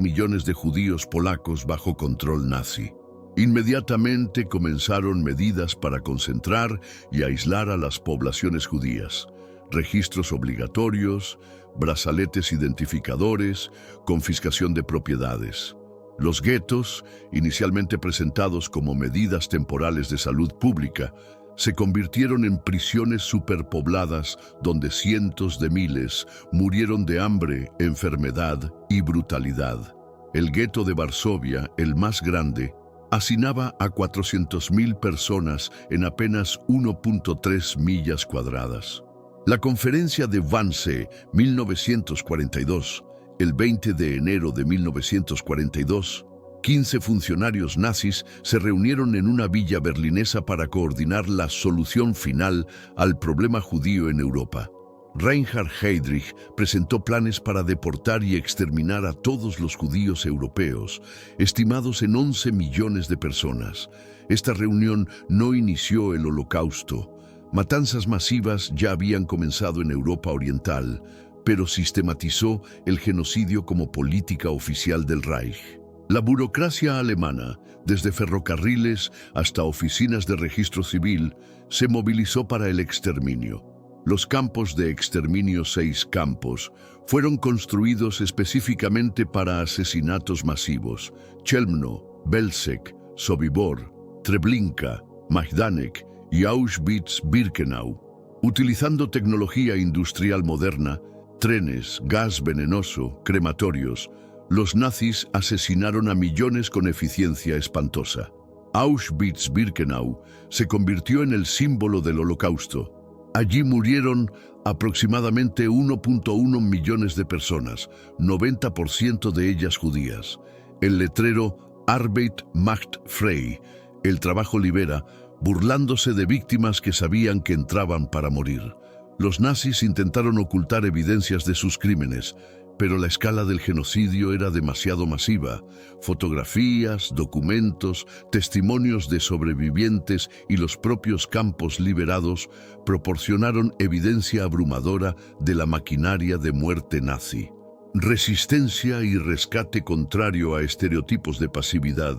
millones de judíos polacos bajo control nazi. Inmediatamente comenzaron medidas para concentrar y aislar a las poblaciones judías. registros obligatorios, brazaletes identificadores, confiscación de propiedades. Los guetos, inicialmente presentados como medidas temporales de salud pública, se convirtieron en prisiones superpobladas donde cientos de miles murieron de hambre, enfermedad y brutalidad. El gueto de Varsovia, el más grande, hacinaba a 400.000 personas en apenas 1.3 millas cuadradas. La conferencia de Wannsee, 1942, el 20 de enero de 1942, 15 funcionarios nazis se reunieron en una villa berlinesa para coordinar la solución final al problema judío en Europa. Reinhard Heydrich presentó planes para deportar y exterminar a todos los judíos europeos, estimados en 11 millones de personas. Esta reunión no inició el Holocausto. Matanzas masivas ya habían comenzado en Europa Oriental, pero sistematizó el genocidio como política oficial del Reich. La burocracia alemana, desde ferrocarriles hasta oficinas de registro civil, se movilizó para el exterminio. Los campos de exterminio, 6 campos, fueron construidos específicamente para asesinatos masivos: Chelmno, Belzec, Sobibor, Treblinka, Majdanek y Auschwitz-Birkenau. Utilizando tecnología industrial moderna, trenes, gas venenoso, crematorios, los nazis asesinaron a millones con eficiencia espantosa. Auschwitz-Birkenau se convirtió en el símbolo del Holocausto. Allí murieron aproximadamente 1.1 millones de personas, 90% de ellas judías. El letrero Arbeit macht frei, el trabajo libera, burlándose de víctimas que sabían que entraban para morir. Los nazis intentaron ocultar evidencias de sus crímenes, pero la escala del genocidio era demasiado masiva. Fotografías, documentos, testimonios de sobrevivientes y los propios campos liberados proporcionaron evidencia abrumadora de la maquinaria de muerte nazi. Resistencia y rescate contrario a estereotipos de pasividad.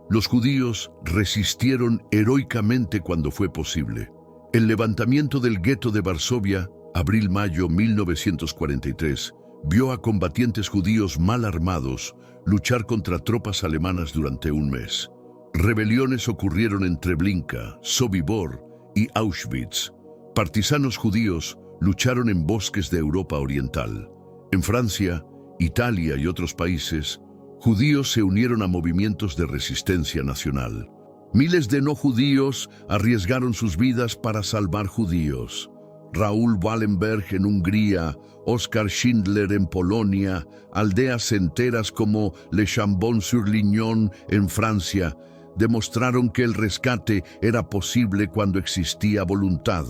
Los judíos resistieron heroicamente cuando fue posible. El levantamiento del gueto de Varsovia, abril-mayo 1943, vio a combatientes judíos mal armados luchar contra tropas alemanas durante un mes. Rebeliones ocurrieron en Treblinka, Sobibor y Auschwitz. Partisanos judíos lucharon en bosques de Europa Oriental. En Francia, Italia y otros países, judíos se unieron a movimientos de resistencia nacional. Miles de no judíos arriesgaron sus vidas para salvar judíos. Raúl Wallenberg en Hungría, Oskar Schindler en Polonia, aldeas enteras como Le Chambon-sur-Lignon en Francia, demostraron que el rescate era posible cuando existía voluntad.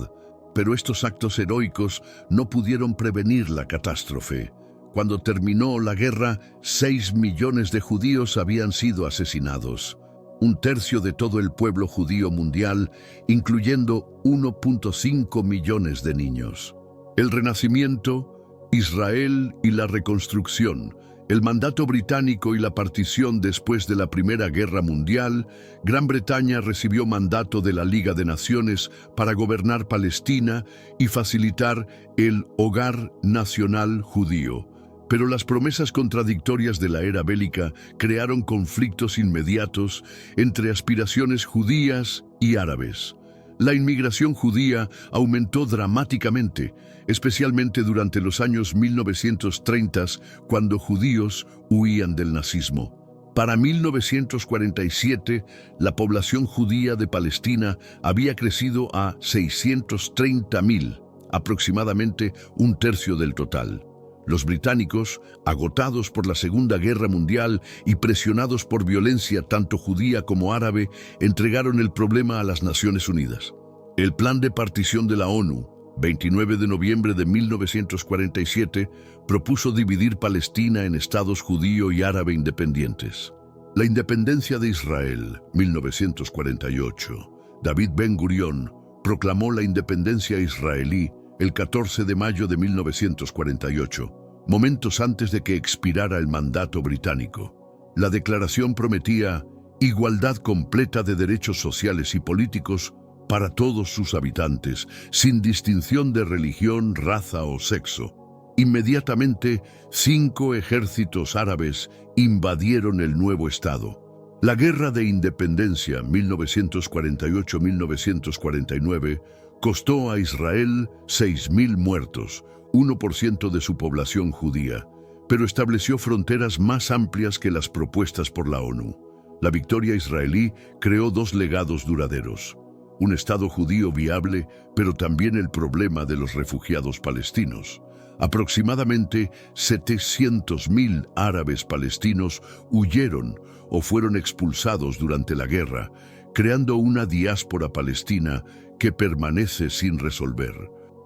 Pero estos actos heroicos no pudieron prevenir la catástrofe. Cuando terminó la guerra, 6 millones de judíos habían sido asesinados. Un tercio de todo el pueblo judío mundial, incluyendo 1.5 millones de niños. El Renacimiento, Israel y la reconstrucción, el mandato británico y la partición después de la Primera Guerra Mundial, Gran Bretaña recibió mandato de la Liga de Naciones para gobernar Palestina y facilitar el hogar nacional judío. Pero las promesas contradictorias de la era bélica crearon conflictos inmediatos entre aspiraciones judías y árabes. La inmigración judía aumentó dramáticamente, especialmente durante los años 1930, cuando judíos huían del nazismo. Para 1947, la población judía de Palestina había crecido a 630.000, aproximadamente un tercio del total. Los británicos, agotados por la Segunda Guerra Mundial y presionados por violencia tanto judía como árabe, entregaron el problema a las Naciones Unidas. El Plan de Partición de la ONU, 29 de noviembre de 1947, propuso dividir Palestina en estados judío y árabe independientes. La independencia de Israel, 1948. David Ben-Gurión proclamó la independencia israelí el 14 de mayo de 1948, momentos antes de que expirara el mandato británico. La declaración prometía igualdad completa de derechos sociales y políticos, para todos sus habitantes, sin distinción de religión, raza o sexo. Inmediatamente, 5 ejércitos árabes invadieron el nuevo estado. La Guerra de Independencia 1948-1949 costó a Israel 6.000 muertos, 1% de su población judía, pero estableció fronteras más amplias que las propuestas por la ONU. La victoria israelí creó 2 legados duraderos: un Estado judío viable, pero también el problema de los refugiados palestinos. Aproximadamente 700.000 árabes palestinos huyeron o fueron expulsados durante la guerra, creando una diáspora palestina que permanece sin resolver.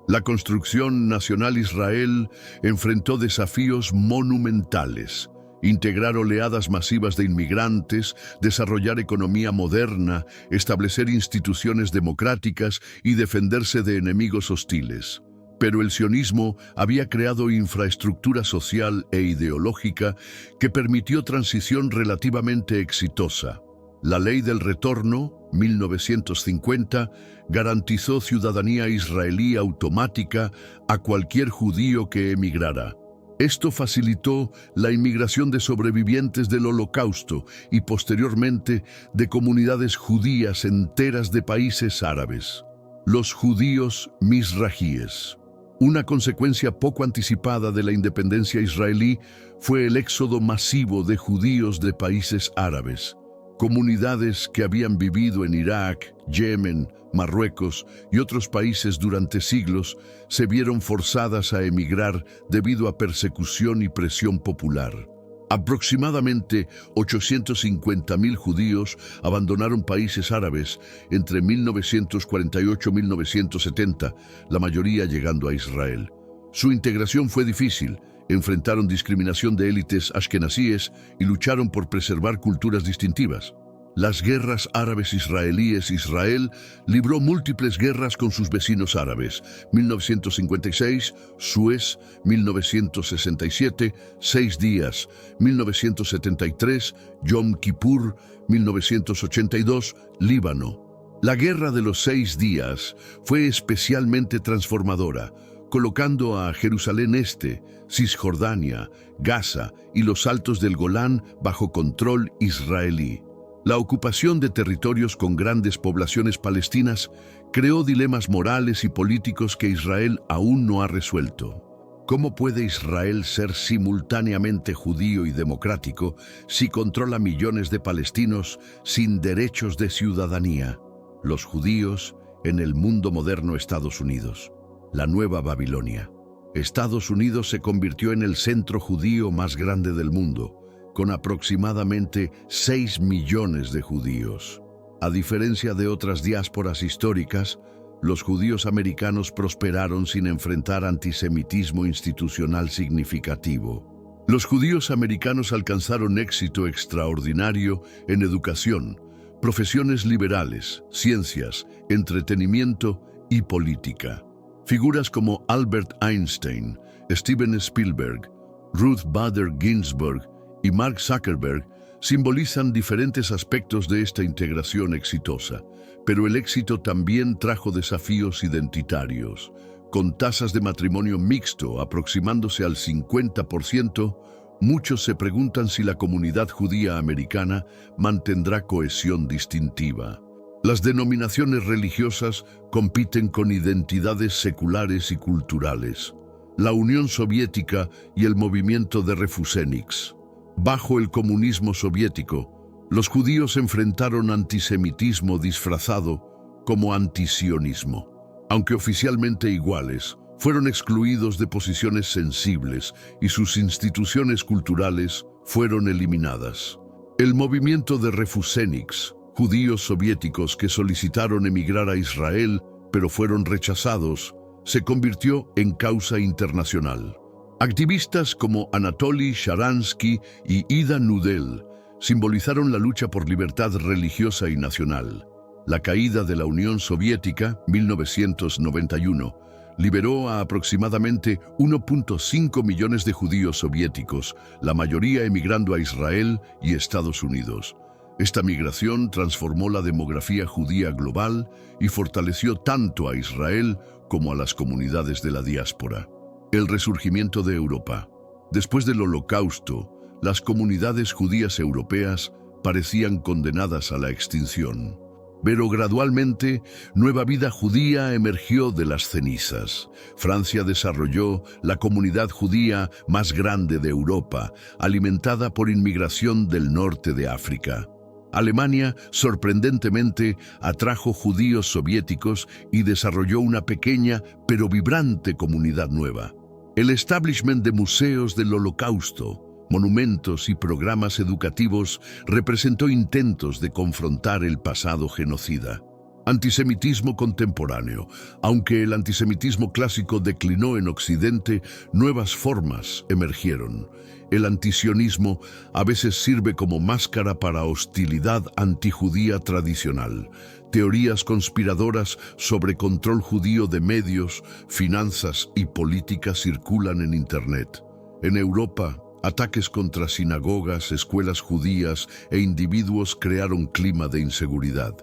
La construcción nacional Israel enfrentó desafíos monumentales: integrar oleadas masivas de inmigrantes, desarrollar economía moderna, establecer instituciones democráticas y defenderse de enemigos hostiles. Pero el sionismo había creado infraestructura social e ideológica que permitió transición relativamente exitosa. La Ley del Retorno, 1950, garantizó ciudadanía israelí automática a cualquier judío que emigrara. Esto facilitó la inmigración de sobrevivientes del Holocausto y posteriormente de comunidades judías enteras de países árabes. Los judíos misrajíes. Una consecuencia poco anticipada de la independencia israelí fue el éxodo masivo de judíos de países árabes. Comunidades que habían vivido en Irak, Yemen, Marruecos y otros países durante siglos se vieron forzadas a emigrar debido a persecución y presión popular. Aproximadamente 850.000 judíos abandonaron países árabes entre 1948 y 1970, la mayoría llegando a Israel. Su integración fue difícil. Enfrentaron discriminación de élites ashkenazíes y lucharon por preservar culturas distintivas. Las guerras árabes-israelíes. Israel libró múltiples guerras con sus vecinos árabes: 1956, Suez; 1967, 6 días; 1973, Yom Kippur; 1982, Líbano. La Guerra de los 6 días fue especialmente transformadora, colocando a Jerusalén Este, Cisjordania, Gaza y los Altos del Golán bajo control israelí. La ocupación de territorios con grandes poblaciones palestinas creó dilemas morales y políticos que Israel aún no ha resuelto. ¿Cómo puede Israel ser simultáneamente judío y democrático si controla millones de palestinos sin derechos de ciudadanía? Los judíos en el mundo moderno. Estados Unidos. La Nueva Babilonia. Estados Unidos se convirtió en el centro judío más grande del mundo, con aproximadamente 6 millones de judíos. A diferencia de otras diásporas históricas, los judíos americanos prosperaron sin enfrentar antisemitismo institucional significativo. Los judíos americanos alcanzaron éxito extraordinario en educación, profesiones liberales, ciencias, entretenimiento y política. Figuras como Albert Einstein, Steven Spielberg, Ruth Bader Ginsburg y Mark Zuckerberg simbolizan diferentes aspectos de esta integración exitosa, pero el éxito también trajo desafíos identitarios. Con tasas de matrimonio mixto aproximándose al 50%, muchos se preguntan si la comunidad judía americana mantendrá cohesión distintiva. Las denominaciones religiosas compiten con identidades seculares y culturales. La Unión Soviética y el movimiento de Refusénix. Bajo el comunismo soviético, los judíos enfrentaron antisemitismo disfrazado como antisionismo. Aunque oficialmente iguales, fueron excluidos de posiciones sensibles y sus instituciones culturales fueron eliminadas. El movimiento de Refusénix, judíos soviéticos que solicitaron emigrar a Israel pero fueron rechazados, se convirtió en causa internacional. Activistas como Anatoly Sharansky y Ida Nudel simbolizaron la lucha por libertad religiosa y nacional. La caída de la Unión Soviética, 1991, liberó a aproximadamente 1.5 millones de judíos soviéticos, la mayoría emigrando a Israel y Estados Unidos. Esta migración transformó la demografía judía global y fortaleció tanto a Israel como a las comunidades de la diáspora. El resurgimiento de Europa. Después del Holocausto, las comunidades judías europeas parecían condenadas a la extinción. Pero gradualmente, nueva vida judía emergió de las cenizas. Francia desarrolló la comunidad judía más grande de Europa, alimentada por inmigración del norte de África. Alemania, sorprendentemente, atrajo judíos soviéticos y desarrolló una pequeña pero vibrante comunidad nueva. El establishment de museos del Holocausto, monumentos y programas educativos representó intentos de confrontar el pasado genocida. Antisemitismo contemporáneo. Aunque el antisemitismo clásico declinó en Occidente, nuevas formas emergieron. El antisionismo a veces sirve como máscara para hostilidad antijudía tradicional. Teorías conspiradoras sobre control judío de medios, finanzas y política circulan en Internet. En Europa, ataques contra sinagogas, escuelas judías e individuos crearon clima de inseguridad.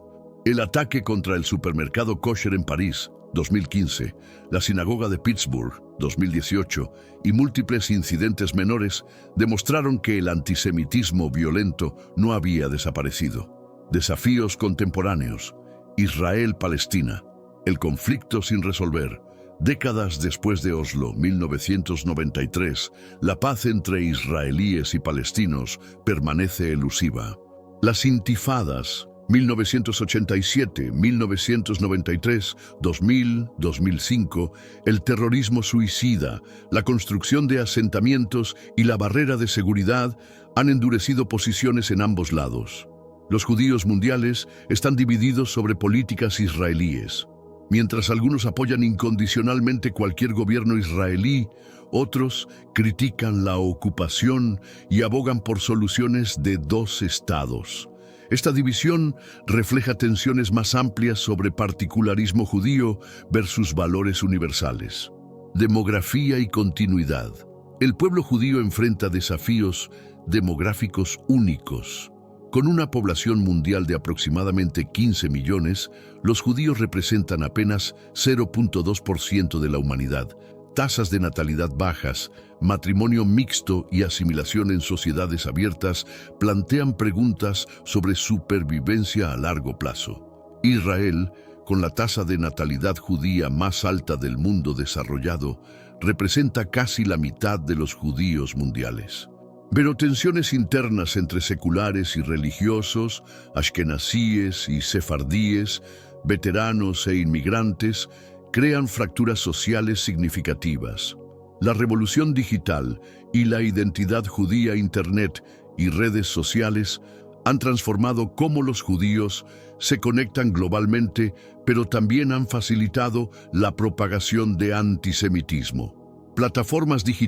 El ataque contra el supermercado kosher en París, 2015, la sinagoga de Pittsburgh, 2018, y múltiples incidentes menores demostraron que el antisemitismo violento no había desaparecido. Desafíos contemporáneos. Israel-Palestina. El conflicto sin resolver. Décadas después de Oslo, 1993, la paz entre israelíes y palestinos permanece elusiva. Las intifadas, 1987, 1993, 2000, 2005, el terrorismo suicida, la construcción de asentamientos y la barrera de seguridad han endurecido posiciones en ambos lados. Los judíos mundiales están divididos sobre políticas israelíes. Mientras algunos apoyan incondicionalmente cualquier gobierno israelí, otros critican la ocupación y abogan por soluciones de dos estados. Esta división refleja tensiones más amplias sobre particularismo judío versus valores universales. Demografía y continuidad. El pueblo judío enfrenta desafíos demográficos únicos. Con una población mundial de aproximadamente 15 millones, los judíos representan apenas 0.2% de la humanidad. Tasas de natalidad bajas, matrimonio mixto y asimilación en sociedades abiertas plantean preguntas sobre supervivencia a largo plazo. Israel, con la tasa de natalidad judía más alta del mundo desarrollado, representa casi la mitad de los judíos mundiales. Pero tensiones internas entre seculares y religiosos, ashkenazíes y sefardíes, veteranos e inmigrantes, crean fracturas sociales significativas. La revolución digital y la identidad judía, Internet y redes sociales han transformado cómo los judíos se conectan globalmente, pero también han facilitado la propagación de antisemitismo. Plataformas digitales